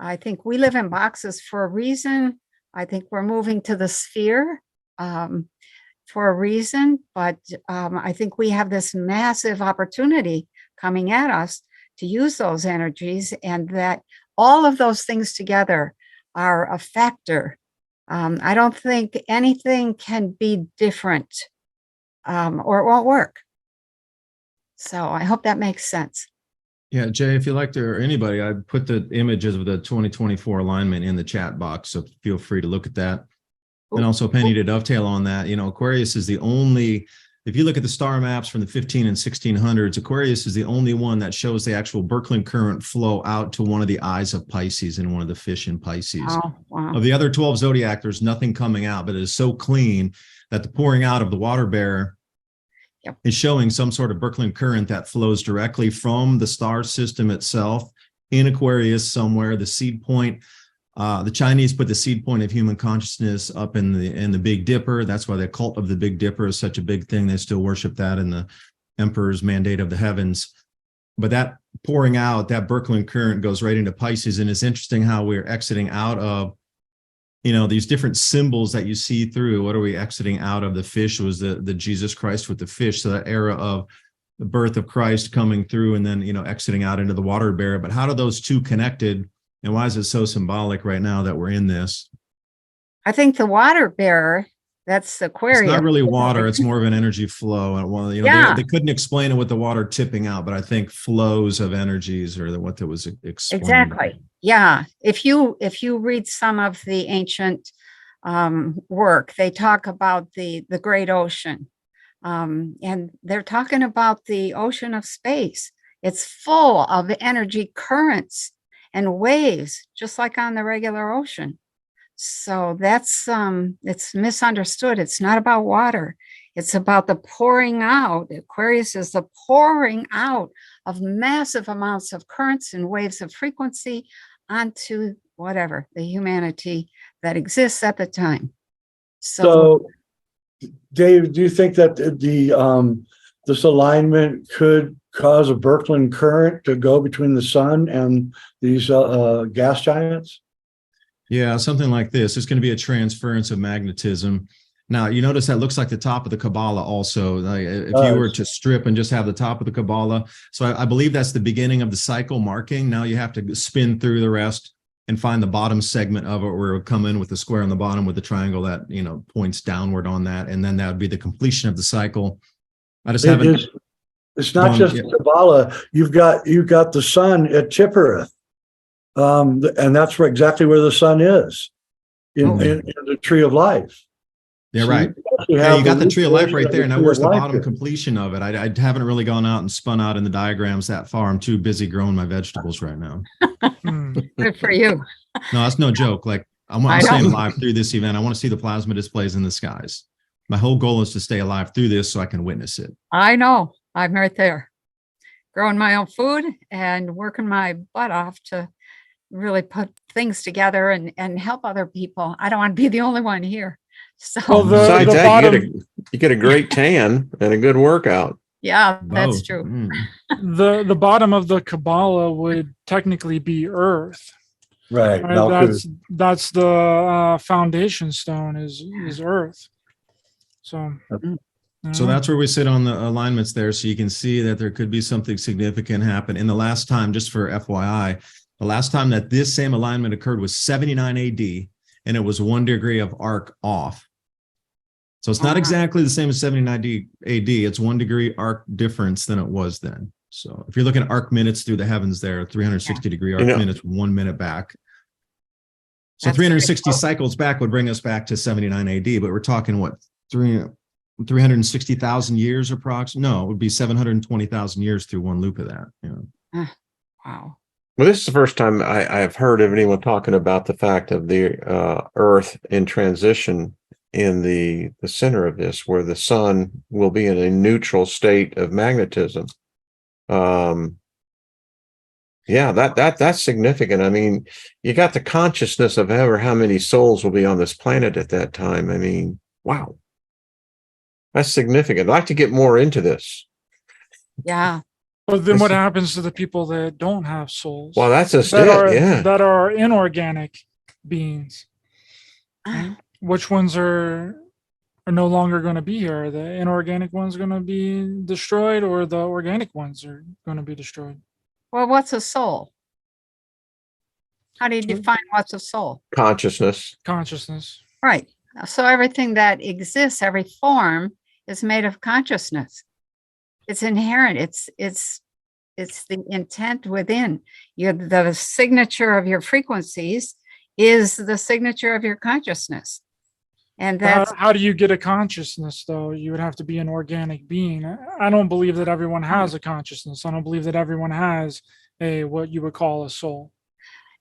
I think we live in boxes for a reason. I think we're moving to the sphere for a reason, but I think we have this massive opportunity coming at us to use those energies, and that all of those things together are a factor. I don't think anything can be different or it won't work. So I hope that makes sense. Yeah, Jay, if you like to, or anybody, I put the images of the 2024 alignment in the chat box, so feel free to look at that. And also, Penny, to dovetail on that, Aquarius is the only, if you look at the star maps from the 15 and 1600s, Aquarius is the only one that shows the actual Birkeland current flow out to one of the eyes of Pisces and one of the fish in Pisces. Oh, wow. Of the other 12 zodiac, there's nothing coming out, but it is so clean that the pouring out of the water bear is showing some sort of Birkeland current that flows directly from the star system itself in Aquarius somewhere. The seed point, the Chinese put the seed point of human consciousness up in the Big Dipper. That's why the cult of the Big Dipper is such a big thing. They still worship that in the Emperor's Mandate of the Heavens. But that pouring out, that Birkeland current goes right into Pisces. And it's interesting how we're exiting out of, these different symbols that you see through. What are we exiting out of? The fish was the Jesus Christ with the fish. So that era of the birth of Christ coming through and then, exiting out into the water bear. But how do those two connected? And why is it so symbolic right now that we're in this? I think the water bearer, that's Aquarius. It's not really water. It's more of an energy flow. And they couldn't explain it with the water tipping out, but I think flows of energies are what that was explained. Exactly. Yeah. If you read some of the ancient work, they talk about the great ocean. And they're talking about the ocean of space. It's full of energy currents and waves, just like on the regular ocean. So that's it's misunderstood. It's not about water. It's about the pouring out. Aquarius is the pouring out of massive amounts of currents and waves of frequency onto whatever the humanity that exists at the time. So Dave, do you think that this alignment could cause a Birkeland current to go between the sun and these gas giants? Yeah, something like this. It's going to be a transference of magnetism. Now, you notice that looks like the top of the Kabbalah also. Like if you were to strip and just have the top of the Kabbalah. So I believe that's the beginning of the cycle marking. Now you have to spin through the rest and find the bottom segment of it where it would come in with the square on the bottom with the triangle that, points downward on that. And then that would be the completion of the cycle. I just haven't. It's not just Kabbalah. You've got the sun at Tiphereth. And that's exactly where the sun is in the tree of life. Yeah, right. You got the tree of life right there. Now, where's the bottom completion of it? I haven't really gone out and spun out in the diagrams that far. I'm too busy growing my vegetables right now. Good for you. No, that's no joke. Like I'm staying alive through this event. I want to see the plasma displays in the skies. My whole goal is to stay alive through this so I can witness it. I know. I'm right there, growing my own food and working my butt off to really put things together and help other people. I don't want to be the only one here. So besides that, you get a great tan and a good workout. Yeah, that's true. The bottom of the Kabbalah would technically be Earth. Right. That's the foundation stone is Earth. So that's where we sit on the alignments there. So you can see that there could be something significant happen. In the last time, just for FYI, the last time that this same alignment occurred was 79 AD, and it was 1 degree of arc off. So it's not exactly the same as 79 AD. It's 1 degree arc difference than it was then. So if you're looking at arc minutes through the heavens there, 360 degree arc minutes, 1 minute back. So 360 cycles back would bring us back to 79 AD, but we're talking what, 360,000 years approximately? No, it would be 720,000 years through one loop of that. Wow. Well, this is the first time I've heard of anyone talking about the fact of the Earth in transition in the center of this, where the sun will be in a neutral state of magnetism. Yeah, that's significant. I mean, you got the consciousness of ever how many souls will be on this planet at that time. I mean, wow. That's significant. I'd like to get more into this. Yeah. But then what happens to the people that don't have souls? Well, that's just that are inorganic beings. Right? Which ones are no longer going to be here? Are the inorganic ones going to be destroyed, or the organic ones are going to be destroyed? Well, what's a soul? How do you define what's a soul? Consciousness. Consciousness. Right. So everything that exists, every form, is made of consciousness. It's inherent. It's the intent within. The signature of your frequencies is the signature of your consciousness. And that's how do you get a consciousness, though? You would have to be an organic being. I don't believe that everyone has a consciousness. I don't believe that everyone has what you would call a soul.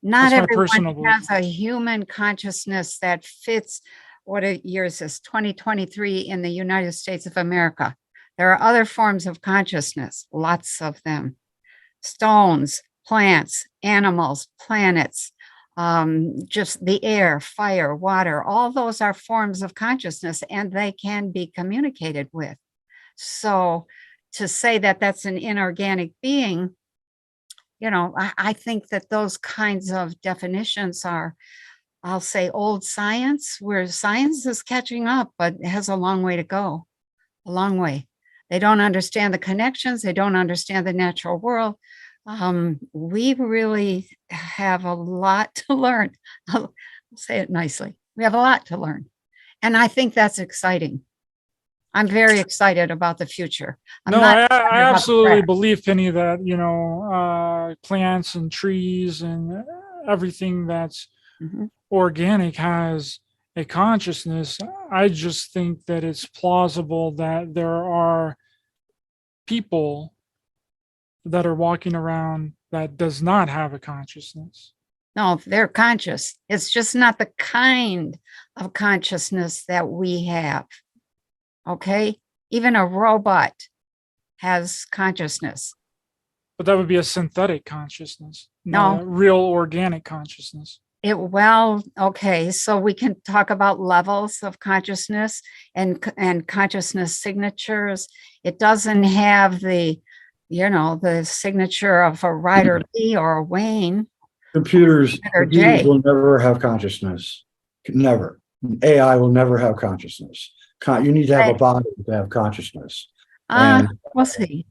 not That's my personal everyone has belief. a human consciousness that fits. What year is this? 2023 in the United States of America. There are other forms of consciousness, lots of them. Stones, plants, animals, planets, just the air, fire, water, all those are forms of consciousness, and they can be communicated with. So to say that that's an inorganic being, I think that those kinds of definitions are, I'll say, old science, where science is catching up, but it has a long way to go, a long way. They don't understand the connections. They don't understand the natural world. We really have a lot to learn. I'll say it nicely. We have a lot to learn. And I think that's exciting. I'm very excited about the future. I absolutely believe, Penny, that, plants and trees and everything that's organic has a consciousness. I just think that it's plausible that there are people that are walking around that does not have a consciousness. No, they're conscious. It's just not the kind of consciousness that we have. Okay? Even a robot has consciousness. But that would be a synthetic consciousness, No. not a real organic consciousness. Okay, so we can talk about levels of consciousness and consciousness signatures. It doesn't have the signature of a Ryder Lee or a Wayne. Computers Jay. will never have consciousness. Never. AI will never have consciousness. You need to have a body to have consciousness. We'll see.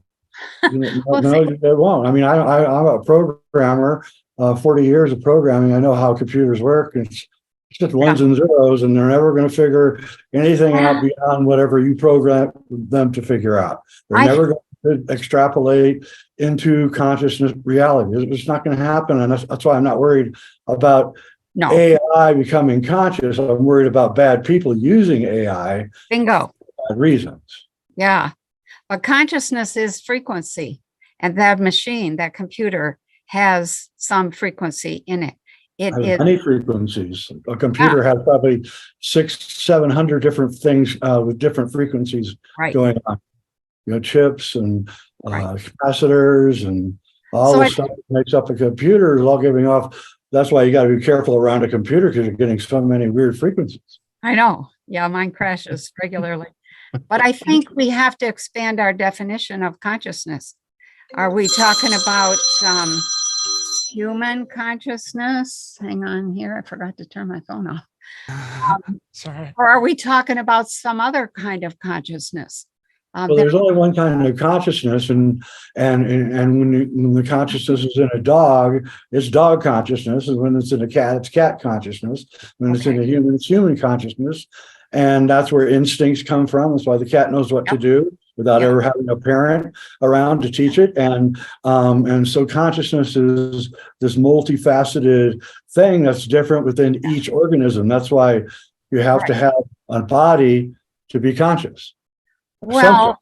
No, it won't. I mean, I'm a programmer. 40 years of programming. I know how computers work. It's just ones and zeros, and they're never going to figure anything out beyond whatever you program them to figure out. They're never going to extrapolate into consciousness reality. It's not going to happen, and that's why I'm not worried about AI becoming conscious. I'm worried about bad people using AI. Bingo. For bad reasons. Yeah, but consciousness is frequency, and that machine, that computer, has some frequency in it. It is many frequencies. A computer has probably 600-700 different things with different frequencies going on. Chips and capacitors and all the stuff that makes up a computer is all giving off. That's why you got to be careful around a computer, because you're getting so many weird frequencies. I know. Yeah, mine crashes regularly. But I think we have to expand our definition of consciousness. Are we talking about human consciousness? Hang on here. I forgot to turn my phone off. Sorry. Or are we talking about some other kind of consciousness? Well, there's only one kind of consciousness, and when the consciousness is in a dog, it's dog consciousness, and when it's in a cat, it's cat consciousness. When it's in a human, it's human consciousness. And that's where instincts come from. That's why the cat knows what to do without ever having a parent around to teach it. And so consciousness is this multifaceted thing that's different within each organism. That's why you have to have a body to be conscious. Well,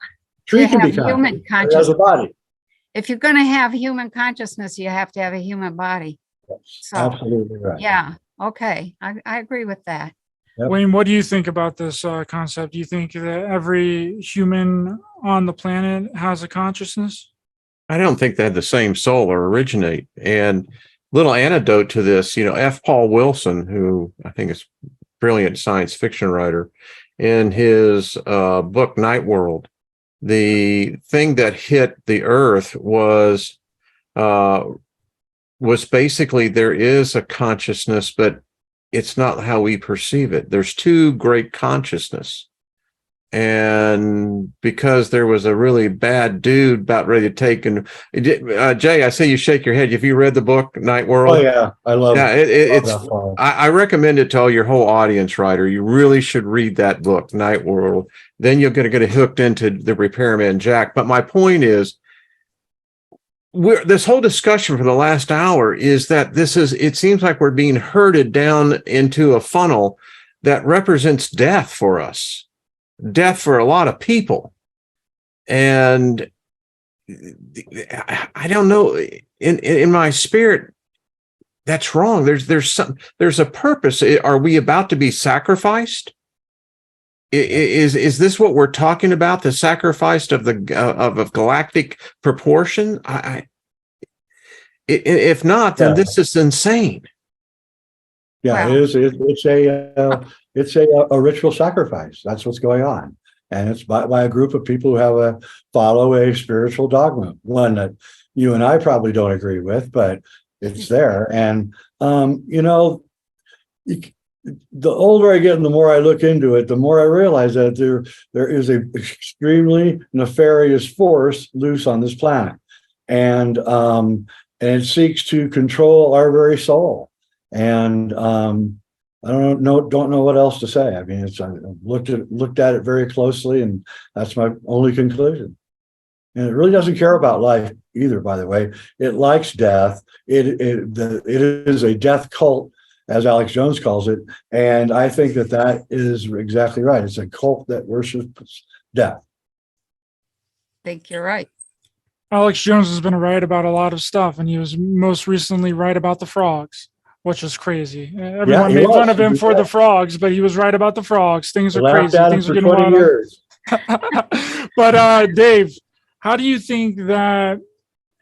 Tree can be human conscious. It has a body. If you're going to have human consciousness, you have to have a human body. So, absolutely right. Yeah. Okay. I agree with that. Yep. Wayne, what do you think about this concept? Do you think that every human on the planet has a consciousness? I don't think they had the same soul or originate. And little anecdote to this, F. Paul Wilson, who I think is a brilliant science fiction writer, in his book Night World, the thing that hit the earth was basically there is a consciousness, but it's not how we perceive it. There's two great consciousness. And because there was a really bad dude about ready to take, and Jay, I see you shake your head. Have you read the book Night World? Oh yeah, I love it. It's. I recommend it to all your whole audience, Ryder. You really should read that book, Night World. Then you're going to get hooked into the Repairman Jack. But my point is, this whole discussion for the last hour is that it seems like we're being herded down into a funnel that represents death for us, death for a lot of people. And I don't know, in my spirit, that's wrong. There's a purpose. Are we about to be sacrificed? Is this what we're talking about? The sacrifice of of galactic proportion? If not, then this is insane. Yeah, wow. It's a ritual sacrifice. That's what's going on, and it's by a group of people who follow a spiritual dogma, one that you and I probably don't agree with, but it's there. And the older I get and the more I look into it, the more I realize that there is a extremely nefarious force loose on this planet, and it seeks to control our very soul. And I don't know what else to say. I mean, I looked at it very closely, and that's my only conclusion. And it really doesn't care about life either, by the way. It likes death. It is a death cult, as Alex Jones calls it. And I think that is exactly right. It's a cult that worships death. I think you're right. Alex Jones has been right about a lot of stuff, and he was most recently right about the frogs, which is crazy. Everyone made fun of him for the frogs, but he was right about the frogs. Things are crazy. Things are getting 20 years. But Dave, how do you think that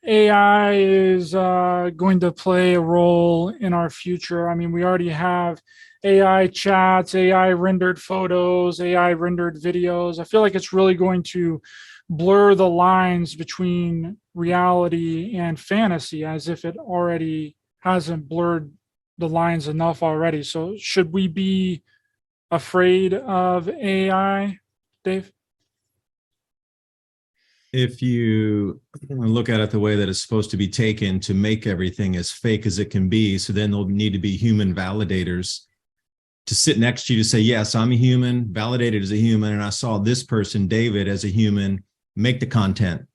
AI is going to play a role in our future? I mean, we already have AI chats, AI rendered photos, AI rendered videos. I feel like it's really going to blur the lines between reality and fantasy, as if it already hasn't blurred the lines enough already. So should we be afraid of AI, Dave? If you look at it the way that it's supposed to be taken to make everything as fake as it can be, so then there'll need to be human validators to sit next to you to say, yes, I'm a human, validated as a human, and I saw this person, David, as a human, make the content.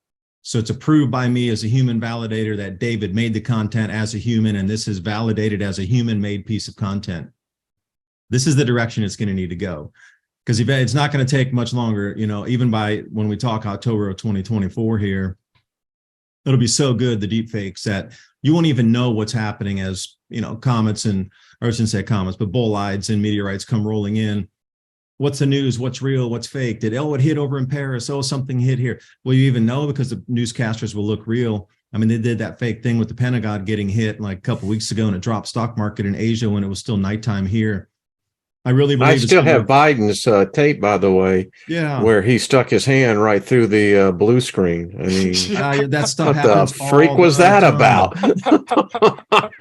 So it's approved by me as a human validator that David made the content as a human, and this is validated as a human-made piece of content. This is the direction it's going to need to go. Because it's not going to take much longer, even by when we talk October of 2024 here, it'll be so good, the deep fakes, that you won't even know what's happening as, comets or I shouldn't say comets, but bolides and meteorites come rolling in. What's the news? What's real? What's fake? It hit over in Paris? Oh, something hit here. Will you even know? Because the newscasters will look real. I mean, they did that fake thing with the Pentagon getting hit like a couple of weeks ago, and it dropped stock market in Asia when it was still nighttime here. I really believe I still have Biden's tape, by the way. Yeah, where he stuck his hand right through the blue screen. I mean, that stuff what the freak was that about?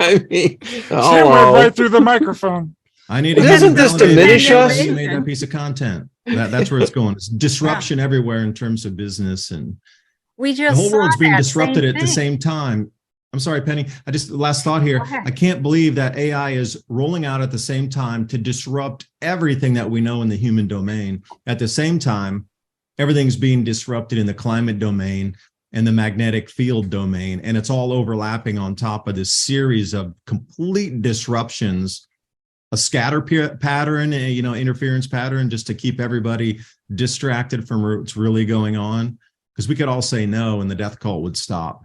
I mean, went right through the microphone. I need to. Doesn't this diminish us? You made that piece of content. That's where it's going. It's disruption everywhere in terms of business, and we just the whole world's being disrupted at thing. the same time. I'm sorry, Penny. Last thought here. Okay. I can't believe that AI is rolling out at the same time to disrupt everything that we know in the human domain. At the same time, everything's being disrupted in the climate domain and the magnetic field domain. And it's all overlapping on top of this series of complete disruptions, a scatter pattern, interference pattern, just to keep everybody distracted from what's really going on. Because we could all say no and the death cult would stop.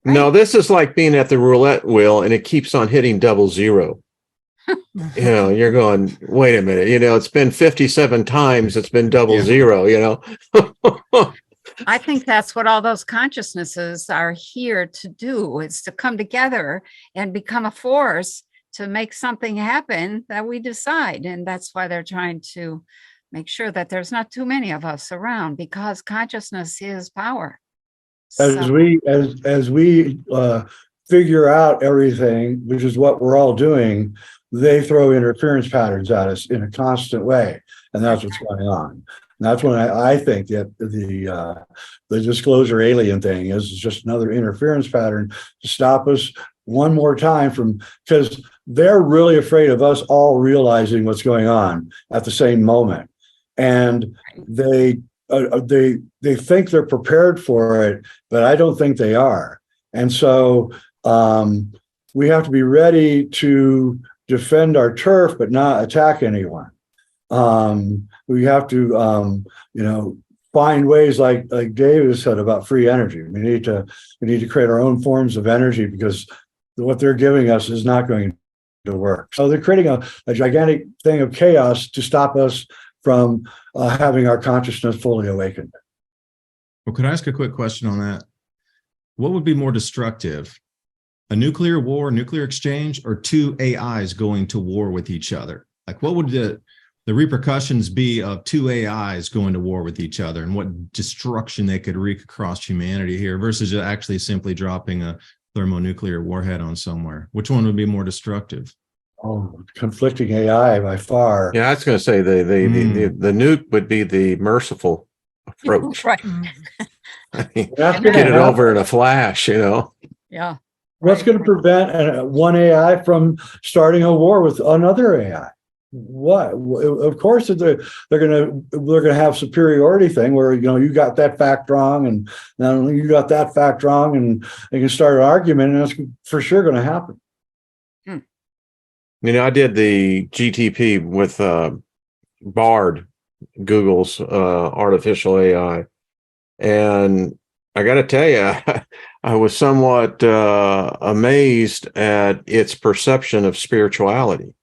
No, this is like being at the roulette wheel and it keeps on hitting 00. You're going, wait a minute, it's been 57 times, it's been 00, I think that's what all those consciousnesses are here to do, is to come together and become a force to make something happen that we decide. And that's why they're trying to make sure that there's not too many of us around, because consciousness is power. As we figure out everything, which is what we're all doing, they throw interference patterns at us in a constant way, and that's what's going on. And that's when I think that the disclosure alien thing is just another interference pattern to stop us one more time from, because they're really afraid of us all realizing what's going on at the same moment, and they think they're prepared for it, but I don't think they are. And so we have to be ready to defend our turf, but not attack anyone. We have to, find ways, like Dave said about free energy. We need to create our own forms of energy, because what they're giving us is not going to work. So they're creating a gigantic thing of chaos to stop us from having our consciousness fully awakened. Well, could I ask a quick question on that? What would be more destructive, a nuclear war, nuclear exchange, or two AIs going to war with each other? Like, what would the repercussions be of two AIs going to war with each other, and what destruction they could wreak across humanity here versus actually simply dropping a thermonuclear warhead on somewhere? Which one would be more destructive? Oh, conflicting AI by far. Yeah, I was going to say the nuke would be the merciful approach. Right. I mean, get it over in a flash, Yeah. What's going to prevent one AI from starting a war with another AI? What? Of course, they're going to have superiority thing where you got that fact wrong, and now you got that fact wrong, and they can start an argument, and that's for sure going to happen. I did the GTP with Bard, Google's artificial AI. And I got to tell you, I was somewhat amazed at its perception of spirituality.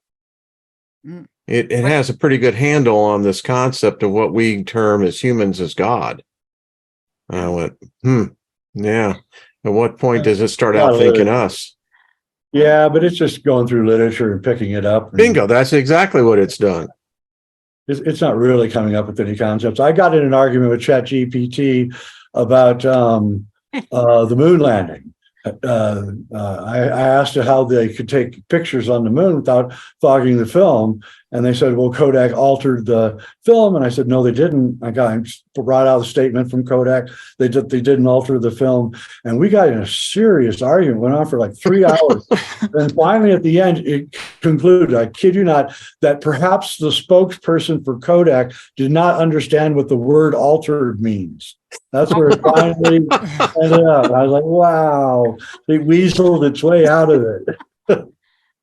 It has a pretty good handle on this concept of what we term as humans as God. And I went, yeah. At what point does it start out thinking us? Yeah, but it's just going through literature and picking it up. Bingo, that's exactly what it's done. It's not really coming up with any concepts. I got in an argument with ChatGPT about the moon landing. I asked how they could take pictures on the moon without fogging the film, and they said, well, Kodak altered the film, and I said, no, they didn't. I brought out a statement from Kodak. They didn't alter the film, and we got in a serious argument. Went on for like 3 hours. And finally, at the end, it concluded, I kid you not, that perhaps the spokesperson for Kodak did not understand what the word altered means. That's where it finally ended up. I was like, wow, they weaseled its way out of it.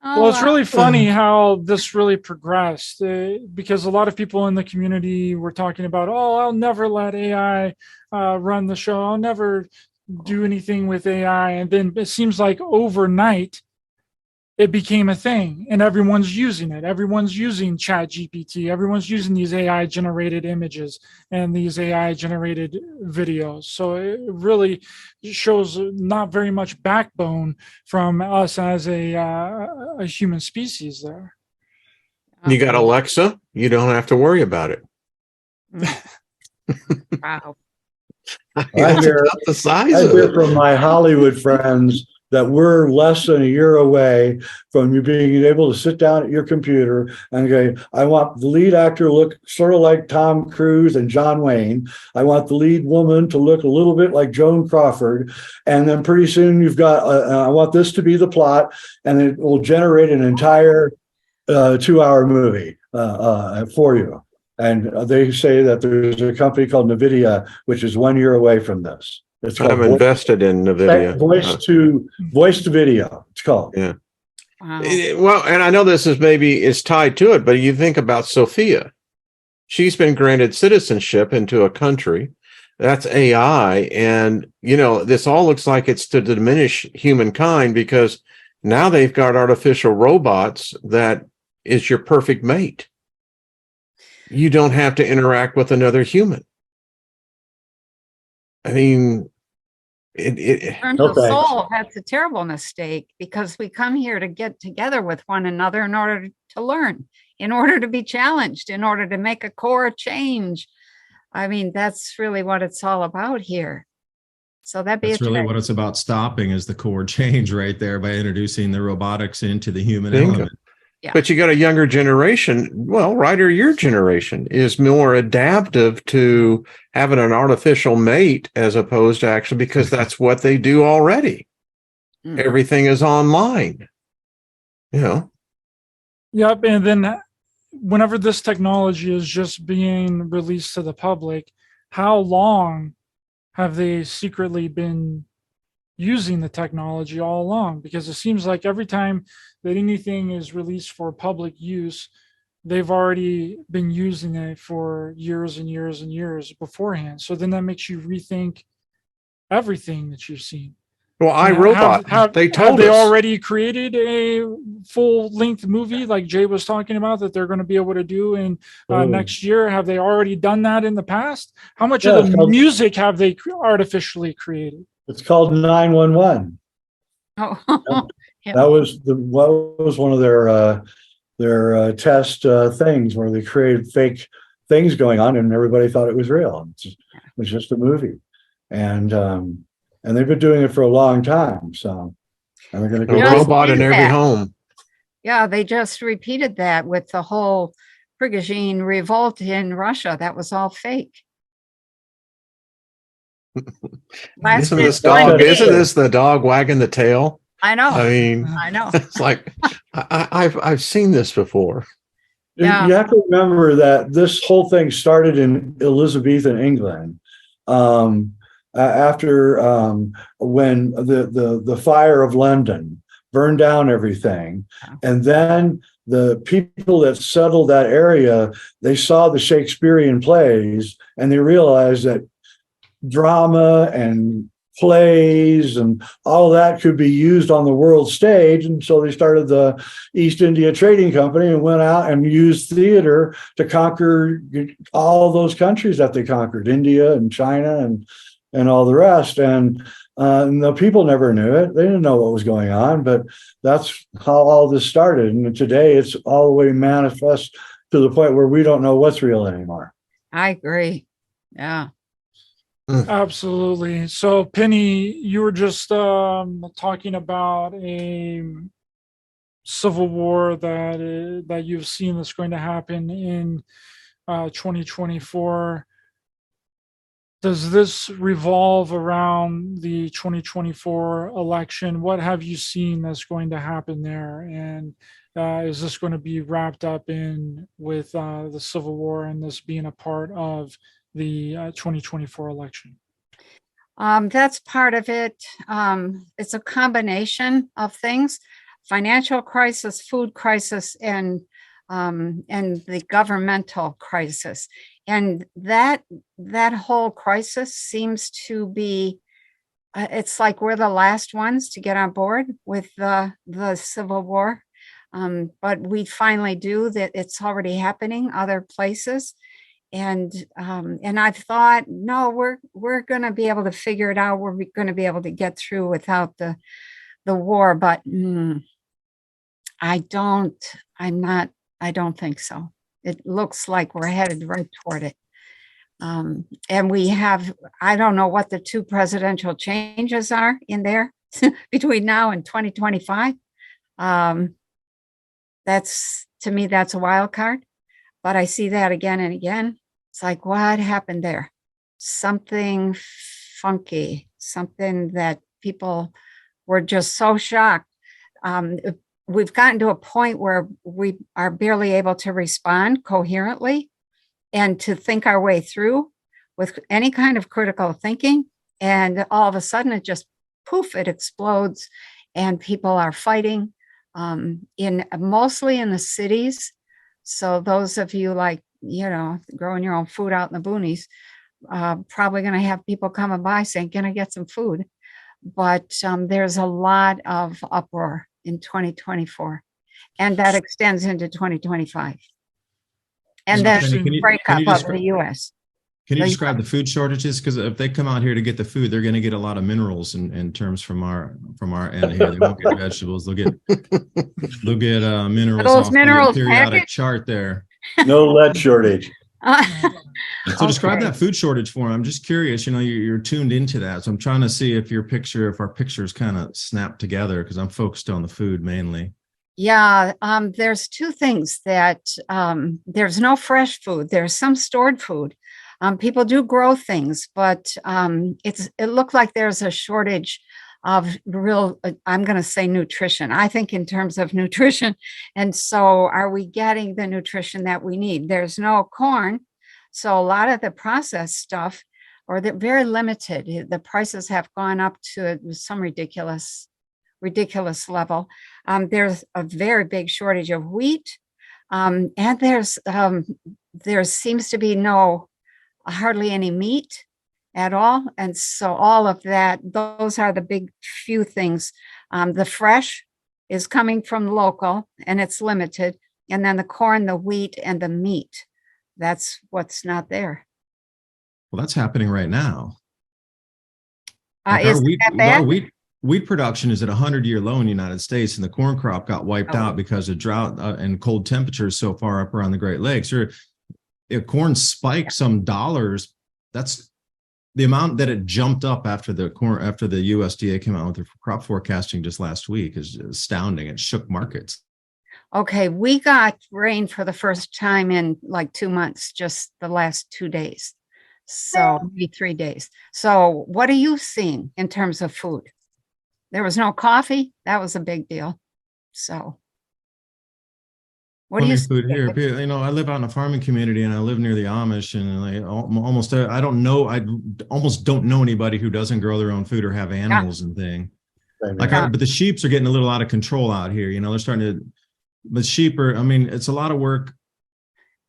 Well, it's really funny how this really progressed because a lot of people in the community were talking about, I'll never let AI run the show. I'll never do anything with AI. And then it seems like overnight, it became a thing and everyone's using it. Everyone's using ChatGPT. Everyone's using these AI generated images and these AI generated videos. So it really shows not very much backbone from us as a human species there. You got Alexa, you don't have to worry about it. Wow. I hear the size of it from my Hollywood friends that we're less than a year away from you being able to sit down at your computer and go, I want the lead actor to look sort of like Tom Cruise and John Wayne. I want the lead woman to look a little bit like Joan Crawford. And then pretty soon you've got, I want this to be the plot, and it will generate an entire 2-hour movie for you. And they say that there's a company called NVIDIA, which is 1 year away from this. It's called I'm invested in NVIDIA. Voice to video. It's called. Yeah. Wow. Well, and I know this is tied to it, but you think about Sophia. She's been granted citizenship into a country. That's AI. And, this all looks like it's to diminish humankind, because now they've got artificial robots that is your perfect mate. You don't have to interact with another human. I mean, Turn No to thanks. soul, that's a terrible mistake, because we come here to get together with one another in order to learn, in order to be challenged, in order to make a core change. I mean, that's really what it's all about here. So that'd be That's really what it's about, stopping is the core change right there by introducing the robotics into the human Bingo. element. Yeah. But you got a younger generation. Well, Ryder, your generation is more adaptive to having an artificial mate as opposed to actually, because that's what they do already. Mm. Everything is online. Yep. And then whenever this technology is just being released to the public, how long have they secretly been using the technology all along? Because it seems like every time that anything is released for public use, they've already been using it for years and years and years beforehand. So then that makes you rethink everything that you've seen. Well, You know, iRobot, they have told they us. already created a full-length movie like Jay was talking about that they're going to be able to do in next year? Have they already done that in the past? How much of the music have they artificially created? It's called 911. Oh, yeah. That was one of their test things where they created fake things going on, and everybody thought it was real. It was just a movie, and they've been doing it for a long time. So, and they're going to A go robot in every home. Yeah, they just repeated that with the whole Prigozhin revolt in Russia. That was all fake. Isn't this the dog wagging the tail? I know. I mean, I know. it's like I've seen this before. Yeah. You have to remember that this whole thing started in Elizabethan England. After when the fire of London burned down everything, and then the people that settled that area, they saw the Shakespearean plays, and they realized that drama and plays and all that could be used on the world stage. And so they started the East India Trading Company and went out and used theater to conquer all those countries that they conquered, India and China and all the rest. And the people never knew it. They didn't know what was going on, but that's how all this started. And today it's all the way manifest to the point where we don't know what's real anymore. I agree. Yeah. Absolutely. So Penny, you were just talking about a civil war that you've seen that's going to happen in 2024. Does this revolve around the 2024 election? What have you seen that's going to happen there? And is this going to be wrapped up in with the Civil War and this being a part of the 2024 election? That's part of it. It's a combination of things: financial crisis, food crisis, and the governmental crisis. And that whole crisis seems to be, it's like we're the last ones to get on board with the Civil War. But we finally do that. It's already happening other places. And I thought, no, we're going to be able to figure it out. We're going to be able to get through without the war. But I don't think so. It looks like we're headed right toward it. And we have, I don't know what the two presidential changes are in there, between now and 2025. That's, to me, that's a wild card, but I see that again and again. It's like, what happened there? Something funky, something that people were just so shocked. We've gotten to a point where we are barely able to respond coherently and to think our way through with any kind of critical thinking. And all of a sudden it just poof, it explodes and people are fighting in mostly in the cities. So those of you like, growing your own food out in the boonies, probably going to have people coming by saying, can I get some food? But there's a lot of uproar in 2024, and that extends into 2025. And then the breakup of the U.S. Can you describe the food shortages? Because if they come out here to get the food, they're going to get a lot of minerals in terms from our end here. They won't get vegetables. They'll get minerals off the periodic chart there. No lead shortage. So describe that food shortage for me. I'm just curious. You're tuned into that, so I'm trying to see if our pictures kind of snap together because I'm focused on the food mainly. Yeah, there's two things that there's no fresh food. There's some stored food. People do grow things, but it looked like there's a shortage of real, I'm going to say nutrition. I think in terms of nutrition. And so are we getting the nutrition that we need? There's no corn. So a lot of the processed stuff, or they're very limited. The prices have gone up to some ridiculous level. There's a very big shortage of wheat. And there seems to be hardly any meat at all. And so all of that, those are the big few things. The fresh is coming from local and it's limited. And then the corn, the wheat, and the meat, that's what's not there. Well, that's happening right now. Is that bad? Our wheat production is at a 100-year low in the United States, and the corn crop got wiped out because of drought and cold temperatures so far up around the Great Lakes. If corn spiked some dollars, that's the amount that it jumped up after the USDA came out with their crop forecasting just last week is astounding. It shook markets. Okay, we got rain for the first time in like 2 months, just the last 2 days. So maybe 3 days. So what are you seeing in terms of food? There was no coffee. That was a big deal. So what do you food here? I live out in a farming community and I live near the Amish, and I almost don't know anybody who doesn't grow their own food or have animals and thing. But the sheeps are getting a little out of control out here. They're starting to, but sheep are, it's a lot of work.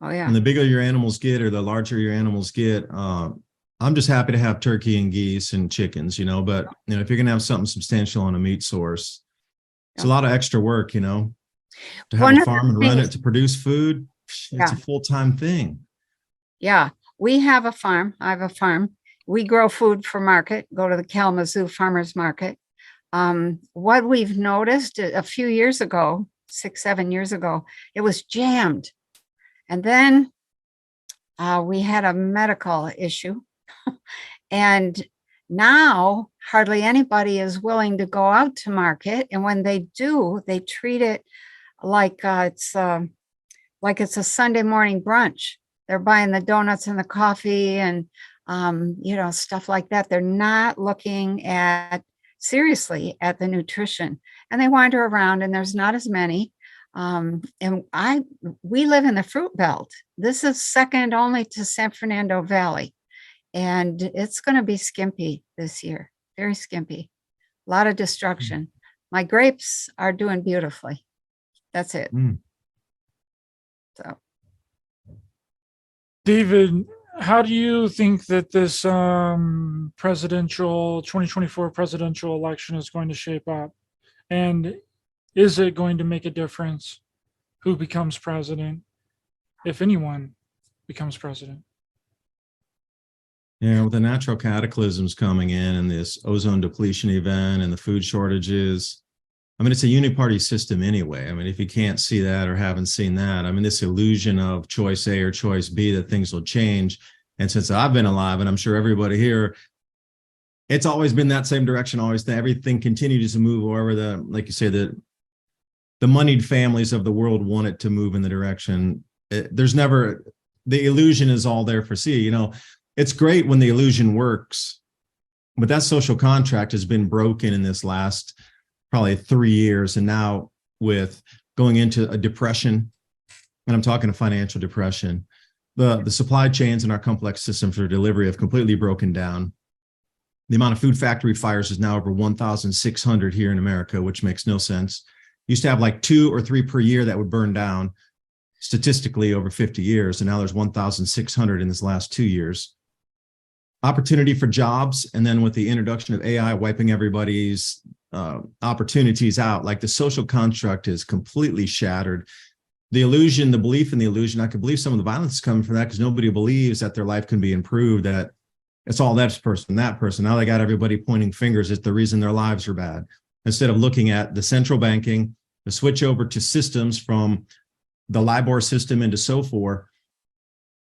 Oh yeah. And the bigger your animals get or the larger your animals get, I'm just happy to have turkey and geese and chickens, but if you're going to have something substantial on a meat source, it's a lot of extra work, to have a farm and run it to produce food. It's a full-time thing. Yeah. We have a farm. I have a farm. We grow food for market, go to the Kalamazoo Farmers Market. What we've noticed a few years ago, 6-7 years ago, it was jammed. And then we had a medical issue. And now hardly anybody is willing to go out to market. And when they do, they treat it like it's a Sunday morning brunch. They're buying the donuts and the coffee and stuff like that. They're not looking seriously at the nutrition, and they wander around and there's not as many. We live in the fruit belt. This is second only to San Fernando Valley, and it's going to be skimpy this year, very skimpy. A lot of destruction. My grapes are doing beautifully. That's it. So, David, how do you think that this 2024 presidential election is going to shape up? And is it going to make a difference who becomes president, if anyone becomes president? Yeah, with the natural cataclysms coming in and this ozone depletion event and the food shortages, it's a uniparty system anyway. If you can't see that or haven't seen that, this illusion of choice A or choice B that things will change. And since I've been alive, and I'm sure everybody here, it's always been that same direction. Always, everything continues to move wherever like you say, the moneyed families of the world want it to move in the direction. There's never, the illusion is all there for see. You know, it's great when the illusion works, but that social contract has been broken in this last probably 3 years. And now with going into a depression, and I'm talking a financial depression, the supply chains in our complex system for delivery have completely broken down. The amount of food factory fires is now over 1,600 here in America, which makes no sense. Used to have like 2 or 3 per year that would burn down statistically over 50 years. And now there's 1,600 in this last 2 years. Opportunity for jobs. And then with the introduction of AI wiping everybody's opportunities out, like the social construct is completely shattered. The illusion, the belief in the illusion, I could believe some of the violence is coming from that because nobody believes that their life can be improved, that it's all that person. Now they got everybody pointing fingers at the reason their lives are bad. Instead of looking at the central banking, the switch over to systems from the LIBOR system into SOFR,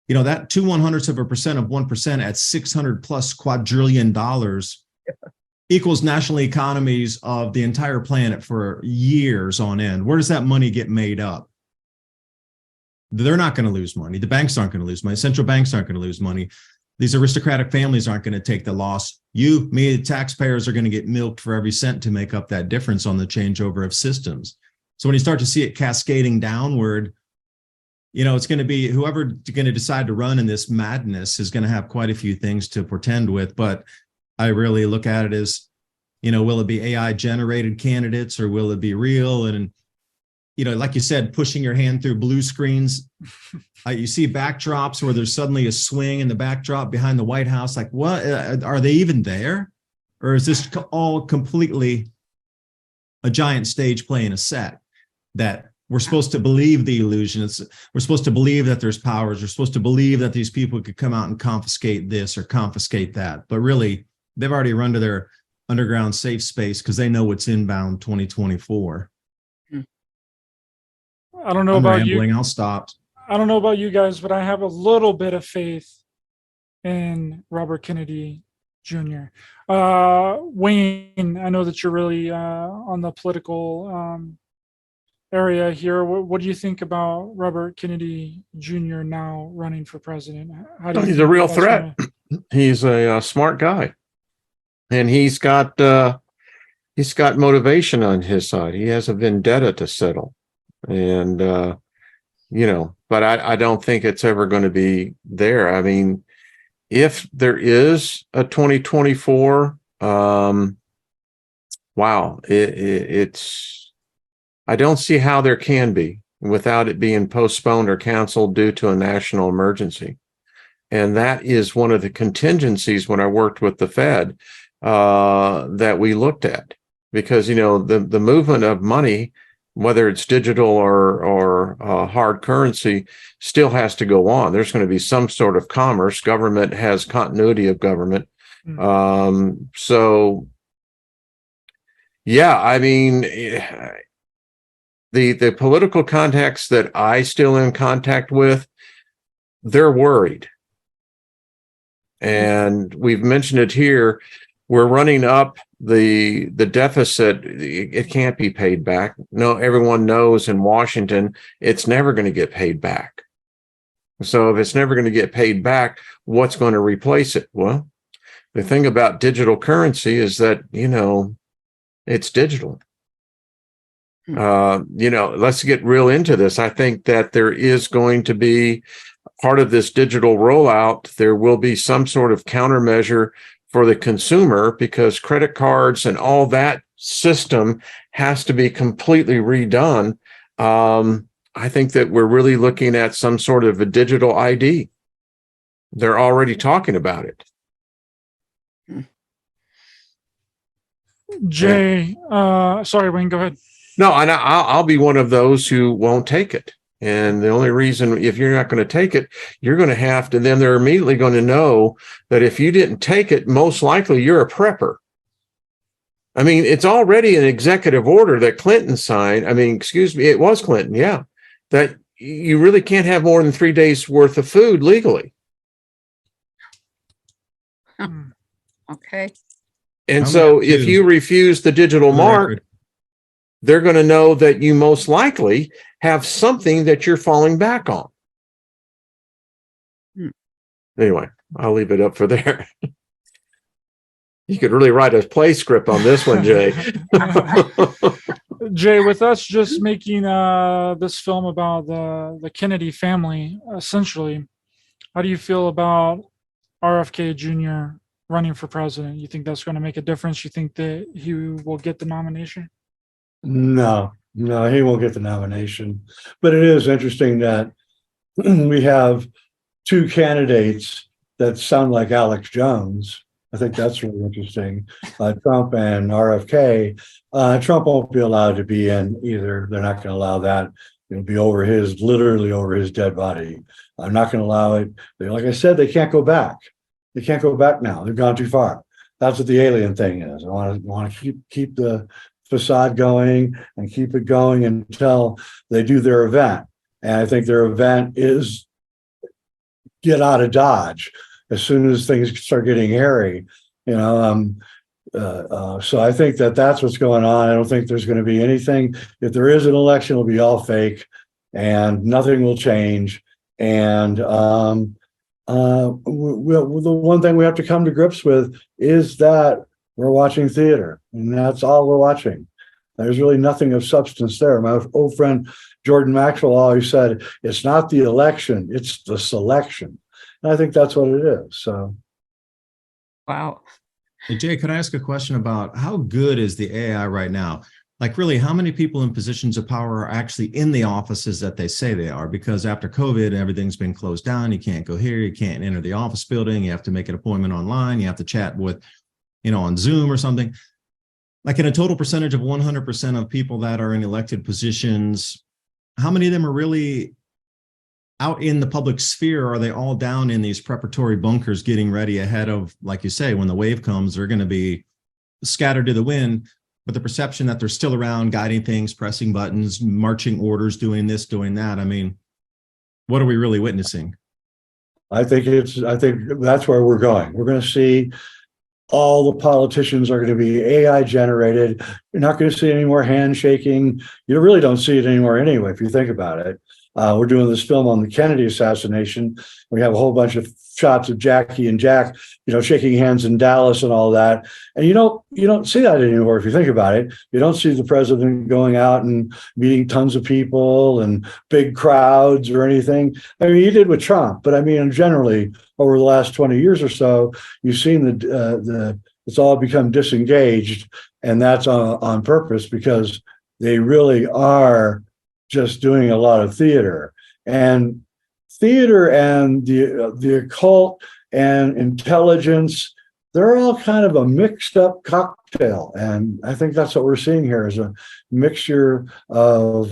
you know, that 0.02% of 1% at $600+ quadrillion equals national economies of the entire planet for years on end. Where does that money get made up? They're not going to lose money. The banks aren't going to lose money. Central banks aren't going to lose money. These aristocratic families aren't going to take the loss. You, me, the taxpayers are going to get milked for every cent to make up that difference on the changeover of systems. So when you start to see it cascading downward, you know, it's going to be whoever's going to decide to run in this madness is going to have quite a few things to portend with. But I really look at it as, you know, will it be AI generated candidates or will it be real? And, you know, like you said, pushing your hand through blue screens. You see backdrops where there's suddenly a swing in the backdrop behind the White House. Like, what are they even there? Or is this all completely a giant stage playing a set that we're supposed to believe the illusion? We're supposed to believe that there's powers. We're supposed to believe that these people could come out and confiscate this or confiscate that. But really, they've already run to their underground safe space because they know what's inbound 2024. I don't know I'm about rambling. you. I'll stop. I don't know about you guys, but I have a little bit of faith in Robert Kennedy Jr. Wayne, I know that you're really on the political area here. What do you think about Robert Kennedy Jr. now running for president? How do you He's think a real that's threat. He's a smart guy, and he's got motivation on his side. He has a vendetta to settle, and you know, but I don't think it's ever going to be there. I mean, if there is a 2024, wow, it's, I don't see how there can be without it being postponed or canceled due to a national emergency. And that is one of the contingencies when I worked with the Fed that we looked at, because, you know, the movement of money, whether it's digital or hard currency, still has to go on. There's going to be some sort of commerce. Government has continuity of government. So, yeah, I mean, the political contacts that I still in contact with, they're worried. And we've mentioned it here. We're running up the deficit. It can't be paid back. No, everyone knows in Washington, it's never going to get paid back. So if it's never going to get paid back, what's going to replace it? Well, the thing about digital currency is that, you know, it's digital. You know, let's get real into this. I think that there is going to be part of this digital rollout. There will be some sort of countermeasure for the consumer, because credit cards and all that system has to be completely redone. I think that we're really looking at some sort of a digital ID. They're already talking about it. Jay, sorry, Wayne, go ahead. No, and I'll be one of those who won't take it. And the only reason, if you're not going to take it, you're going to have to, then they're immediately going to know that if you didn't take it, most likely you're a prepper. I mean, it's already an executive order that Clinton signed. I mean, excuse me, it was Clinton, yeah, that you really can't have more than 3 days worth of food legally. Okay. And I'm so with if you. you refuse the digital For the mark, record. they're going to know that you most likely have something that you're falling back on. Hmm. Anyway, I'll leave it up for there. You could really write a play script on this one, Jay. Jay, with us just making this film about the Kennedy family, essentially, how do you feel about RFK Jr. running for president? You think that's going to make a difference? You think that he will get the nomination? No, no, he won't get the nomination. But it is interesting that we have two candidates that sound like Alex Jones. I think that's really interesting. Trump and RFK. Trump won't be allowed to be in either. They're not going to allow that. It'll be literally over his dead body. I'm not going to allow it. Like I said, they can't go back. They can't go back now. They've gone too far. That's what the alien thing is. I want to keep the facade going and keep it going until they do their event. And I think their event is get out of Dodge as soon as things start getting hairy, you know. So I think that that's what's going on. I don't think there's going to be anything. If there is an election, it'll be all fake, and nothing will change. And the one thing we have to come to grips with is that we're watching theater, and that's all we're watching. There's really nothing of substance there. My old friend Jordan Maxwell always said, it's not the election, it's the selection. And I think that's what it is. So, Wow. Hey, Jay, could I ask a question about how good is the AI right now? Like, really, how many people in positions of power are actually in the offices that they say they are? Because after COVID, everything's been closed down. You can't go here. You can't enter the office building. You have to make an appointment online. You have to chat with, on Zoom or something. Like, in a total percentage of 100% of people that are in elected positions, how many of them are really out in the public sphere? Are they all down in these preparatory bunkers getting ready ahead of, like you say, when the wave comes, they're going to be scattered to the wind, but the perception that they're still around guiding things, pressing buttons, marching orders, doing this, doing that. I mean, what are we really witnessing? I think that's where we're going. We're going to see all the politicians are going to be AI generated. You're not going to see any more handshaking. You really don't see it anymore anyway, if you think about it. We're doing this film on the Kennedy assassination. We have a whole bunch of shots of Jackie and Jack, shaking hands in Dallas and all that. And you don't see that anymore if you think about it. You don't see the president going out and meeting tons of people and big crowds or anything. I mean, he did with Trump, but I mean, generally over the last 20 years or so, you've seen it's all become disengaged, and that's on purpose because they really are just doing a lot of theater and the occult and intelligence. They're all kind of a mixed up cocktail. And I think that's what we're seeing here is a mixture of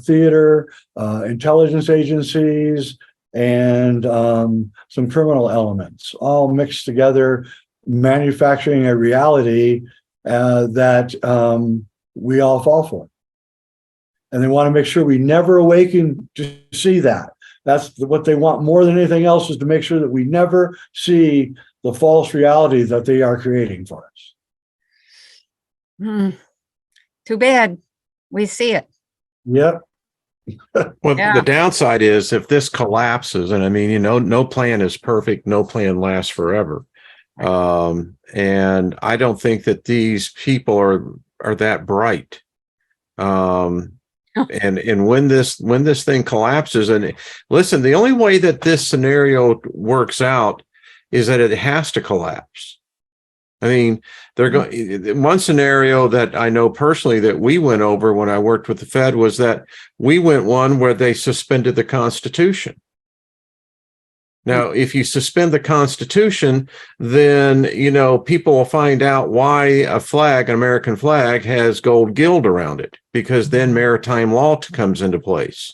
theater, intelligence agencies, and some criminal elements all mixed together, manufacturing a reality that we all fall for. And they want to make sure we never awaken to see that. That's what they want more than anything else, is to make sure that we never see the false reality that they are creating for us. Too bad. We see it. Yep. Well, Yeah. the downside is if this collapses, and I mean, no plan is perfect, no plan lasts forever. And I don't think that these people are that bright. And when this thing collapses, and listen, the only way that this scenario works out is that it has to collapse. I mean, they're going. One scenario that I know personally that we went over when I worked with the Fed was that we went one where they suspended the Constitution. Now, if you suspend the Constitution, then, people will find out why a flag, an American flag, has gold gild around it, because then maritime law comes into place.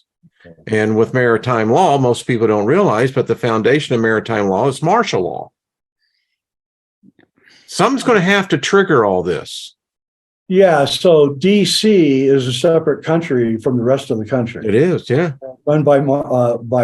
And with maritime law, most people don't realize, but the foundation of maritime law is martial law. Something's going to have to trigger all this. Yeah. So DC is a separate country from the rest of the country. It is, yeah. Run by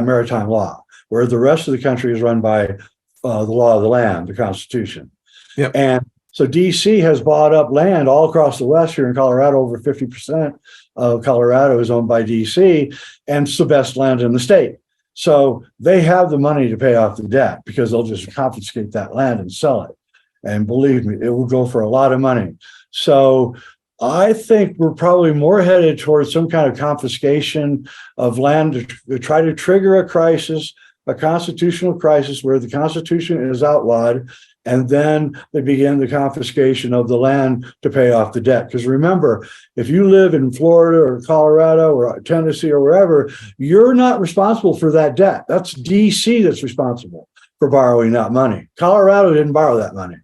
maritime law, where the rest of the country is run by the law of the land, the Constitution. Yep. And So DC has bought up land all across the West here in Colorado. Over 50% of Colorado is owned by DC, and it's the best land in the state. So they have the money to pay off the debt because they'll just confiscate that land and sell it. And believe me, it will go for a lot of money. So I think we're probably more headed towards some kind of confiscation of land to try to trigger a crisis, a constitutional crisis where the Constitution is outlawed, and then they begin the confiscation of the land to pay off the debt. Because remember, if you live in Florida or Colorado or Tennessee or wherever, you're not responsible for that debt. That's DC that's responsible for borrowing that money. Colorado didn't borrow that money.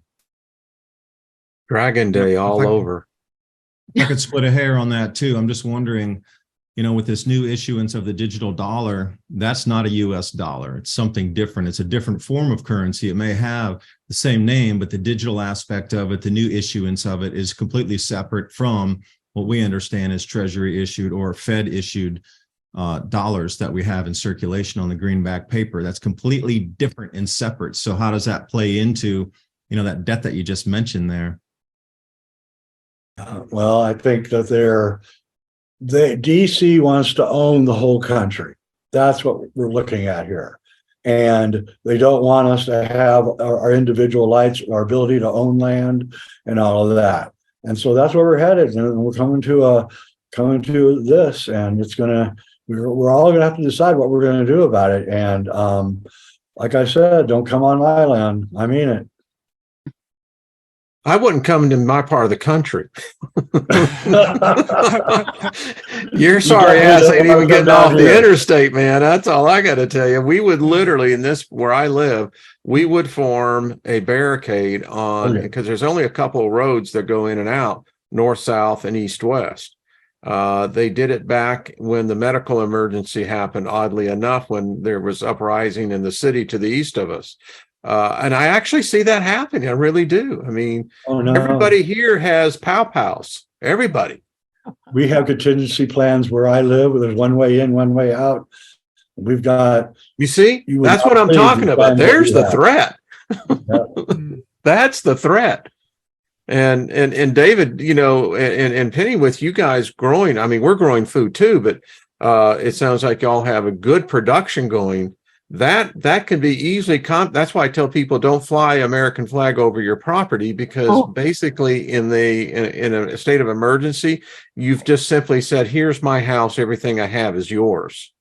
Dragon Day all over. I could split a hair on that too. I'm just wondering, with this new issuance of the digital dollar, that's not a US dollar. It's something different. It's a different form of currency. It may have the same name, but the digital aspect of it, the new issuance of it, is completely separate from what we understand as Treasury issued or Fed issued dollars that we have in circulation on the greenback paper. That's completely different and separate. So how does that play into, that debt that you just mentioned there? Well, I think that DC wants to own the whole country. That's what we're looking at here. And they don't want us to have our individual rights, our ability to own land and all of that. And so that's where we're headed. And we're coming to this, and we're all going to have to decide what we're going to do about it. And like I said, don't come on my land. I mean it. I wouldn't come to my part of the country. Your sorry ass ain't even getting off the interstate, man. That's all I got to tell you. We would literally, where I live, we would form a barricade because there's only a couple of roads that go in and out, north, south, and east, west. They did it back when the medical emergency happened, oddly enough, when there was uprising in the city to the east of us. And I actually see that happening. I really do. I mean, everybody here has pow-pows. Everybody. We have contingency plans where I live, where there's one way in, one way out. We've got. You see, that's what I'm talking about. There's the threat. That's the threat. And David, and Penny, with you guys growing, I mean, we're growing food too, but it sounds like y'all have a good production going. That can be easily that's why I tell people don't fly American flag over your property, because basically in a state of emergency, you've just simply said, here's my house, everything I have is yours.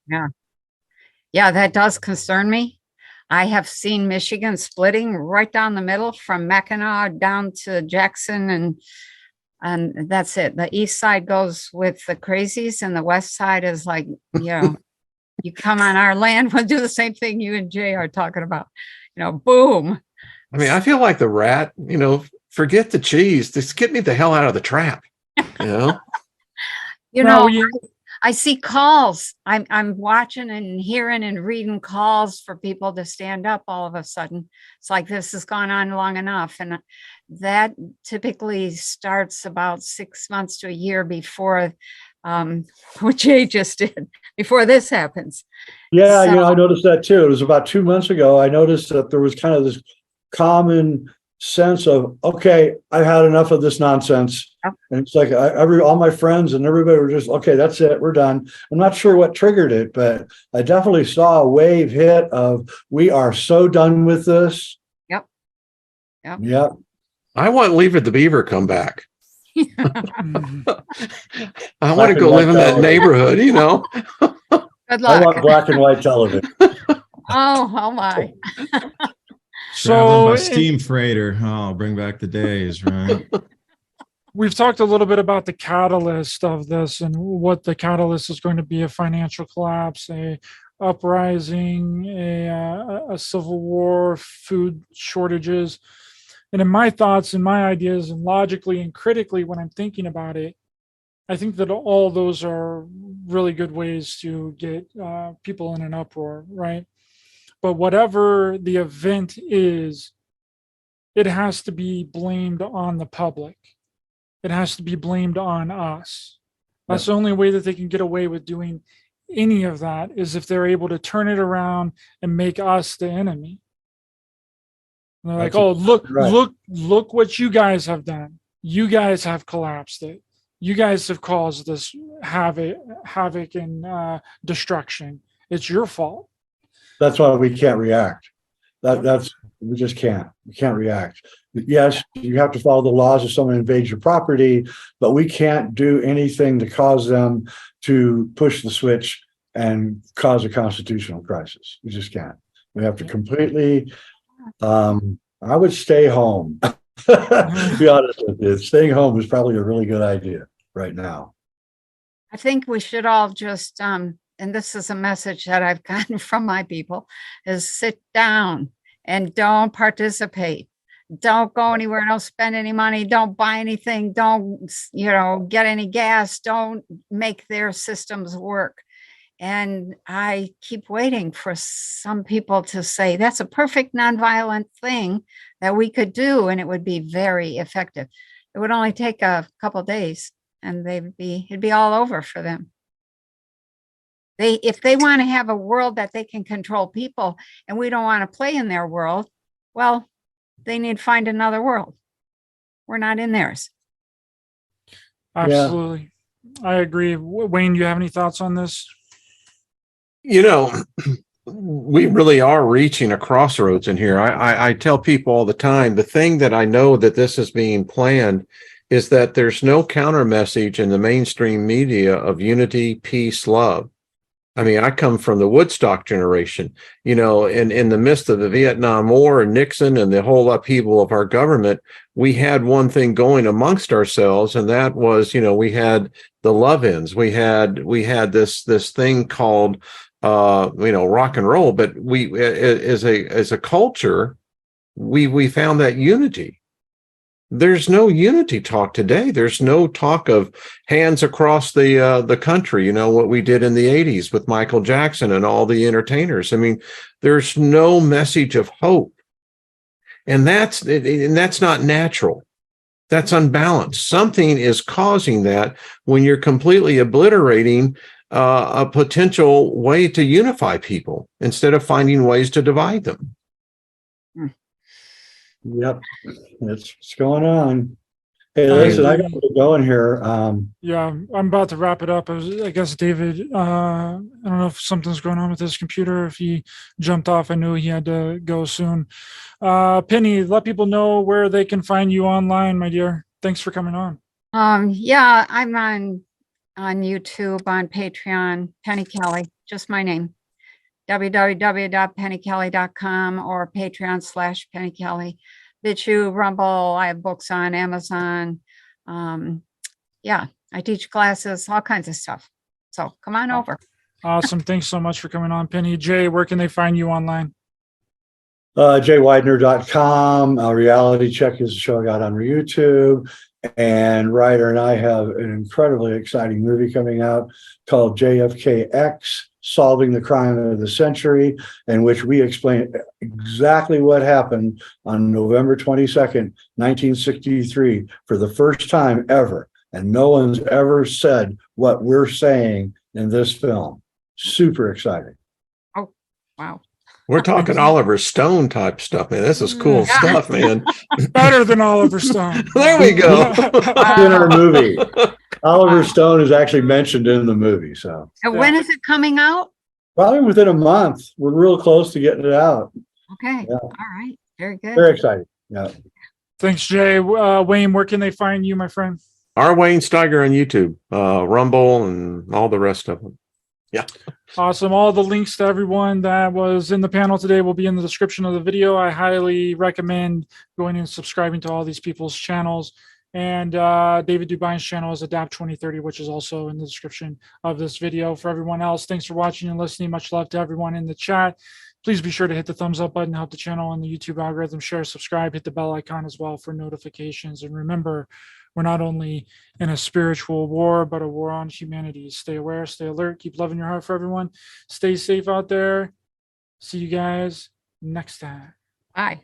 Yeah, that does concern me. I have seen Michigan splitting right down the middle from Mackinac down to Jackson, and that's it. The east side goes with the crazies and the west side is like, you come on our land, we'll do the same thing you and Jay are talking about. Boom. I mean, I feel like the rat, forget the cheese. Just get me the hell out of the trap. I see calls. I'm watching and hearing and reading calls for people to stand up all of a sudden. It's like this has gone on long enough. And that typically starts about 6 months to a year before what Jay just did, before this happens. Yeah, I noticed that too. It was about 2 months ago. I noticed that there was kind of this common sense of, okay, I've had enough of this nonsense. Yep. And it's like all my friends and everybody were just, okay, that's it, we're done. I'm not sure what triggered it, but I definitely saw a wave hit of, we are so done with this. Yep. I want Leave It the Beaver come back. I want to go live in that neighborhood, Good luck. I want black and white television. Oh my. So steam freighter. Oh, bring back the days, right? We've talked a little bit about the catalyst of this and what the catalyst is going to be: a financial collapse, a uprising, a civil war, food shortages. And in my thoughts and my ideas, and logically and critically, when I'm thinking about it, I think that all those are really good ways to get people in an uproar, right? But whatever the event is, it has to be blamed on the public. It has to be blamed on us. That's the only way that they can get away with doing any of that, is if they're able to turn it around and make us the enemy. And they're like, That's oh, look, right. look what you guys have done. You guys have collapsed it. You guys have caused this havoc and destruction. It's your fault. That's why we can't react. That's we just can't. We can't react. Yes, you have to follow the laws if someone invades your property, but we can't do anything to cause them to push the switch and cause a constitutional crisis. We just can't. We have to completely. I would stay home. To be honest with you, staying home is probably a really good idea right now. I think we should all just, and this is a message that I've gotten from my people, is sit down and don't participate. Don't go anywhere. Don't spend any money. Don't buy anything. Don't, get any gas. Don't make their systems work. And I keep waiting for some people to say that's a perfect nonviolent thing that we could do, and it would be very effective. It would only take a couple days, and it'd be all over for them. If they want to have a world that they can control people, and we don't want to play in their world, well, they need to find another world. We're not in theirs. Absolutely. Yeah. I agree. Wayne, do you have any thoughts on this? We really are reaching a crossroads in here. I tell people all the time, the thing that I know that this is being planned is that there's no counter message in the mainstream media of unity, peace, love. I mean, I come from the Woodstock generation, in the midst of the Vietnam War and Nixon and the whole upheaval of our government, we had one thing going amongst ourselves, and that was, we had the love-ins. We had this thing called rock and roll, but we as a culture, we found that unity. There's no unity talk today. There's no talk of hands across the country, what we did in the 80s with Michael Jackson and all the entertainers. I mean, there's no message of hope. And that's not natural. That's unbalanced. Something is causing that when you're completely obliterating a potential way to unify people instead of finding ways to divide them. Yep, that's what's going on. Hey, listen, I got to get going here. Yeah, I'm about to wrap it up. I guess David, I don't know if something's going on with his computer, if he jumped off. I knew he had to go soon. Penny, let people know where they can find you online, my dear. Thanks for coming on. Yeah, I'm on YouTube, on Patreon, Penny Kelly, just my name. www.pennykelly.com or Patreon/Penny Kelly. BitChute, Rumble. I have books on Amazon. Yeah, I teach classes, all kinds of stuff. So come on over. Awesome. Thanks so much for coming on, Penny. Jay, where can they find you online? jweidner.com. Reality Check is a show I got on YouTube. And Ryder and I have an incredibly exciting movie coming out called JFKX, Solving the Crime of the Century, in which we explain exactly what happened on November 22nd, 1963, for the first time ever. And no one's ever said what we're saying in this film. Super exciting. Oh, wow. We're talking Oliver Stone type stuff, man. This is cool stuff, man. Better than Oliver Stone. There we go. In our movie. Oliver Stone is actually mentioned in the movie. So when is it coming out? Probably within a month. We're real close to getting it out. Okay. Yeah. All right. Very good. Very exciting. Yeah. Thanks, Jay. Wayne, where can they find you, my friend? R. Wayne Steiger on YouTube, Rumble, and all the rest of them. Yeah. Awesome. All the links to everyone that was in the panel today will be in the description of the video. I highly recommend going and subscribing to all these people's channels. And David Dubine's channel is Adapt 2030, which is also in the description of this video. For everyone else, thanks for watching and listening. Much love to everyone in the chat. Please be sure to hit the thumbs up button, help the channel and the YouTube algorithm, share, subscribe, hit the bell icon as well for notifications. And remember, we're not only in a spiritual war, but a war on humanity. Stay aware, stay alert, keep loving your heart for everyone. Stay safe out there. See you guys next time. Bye.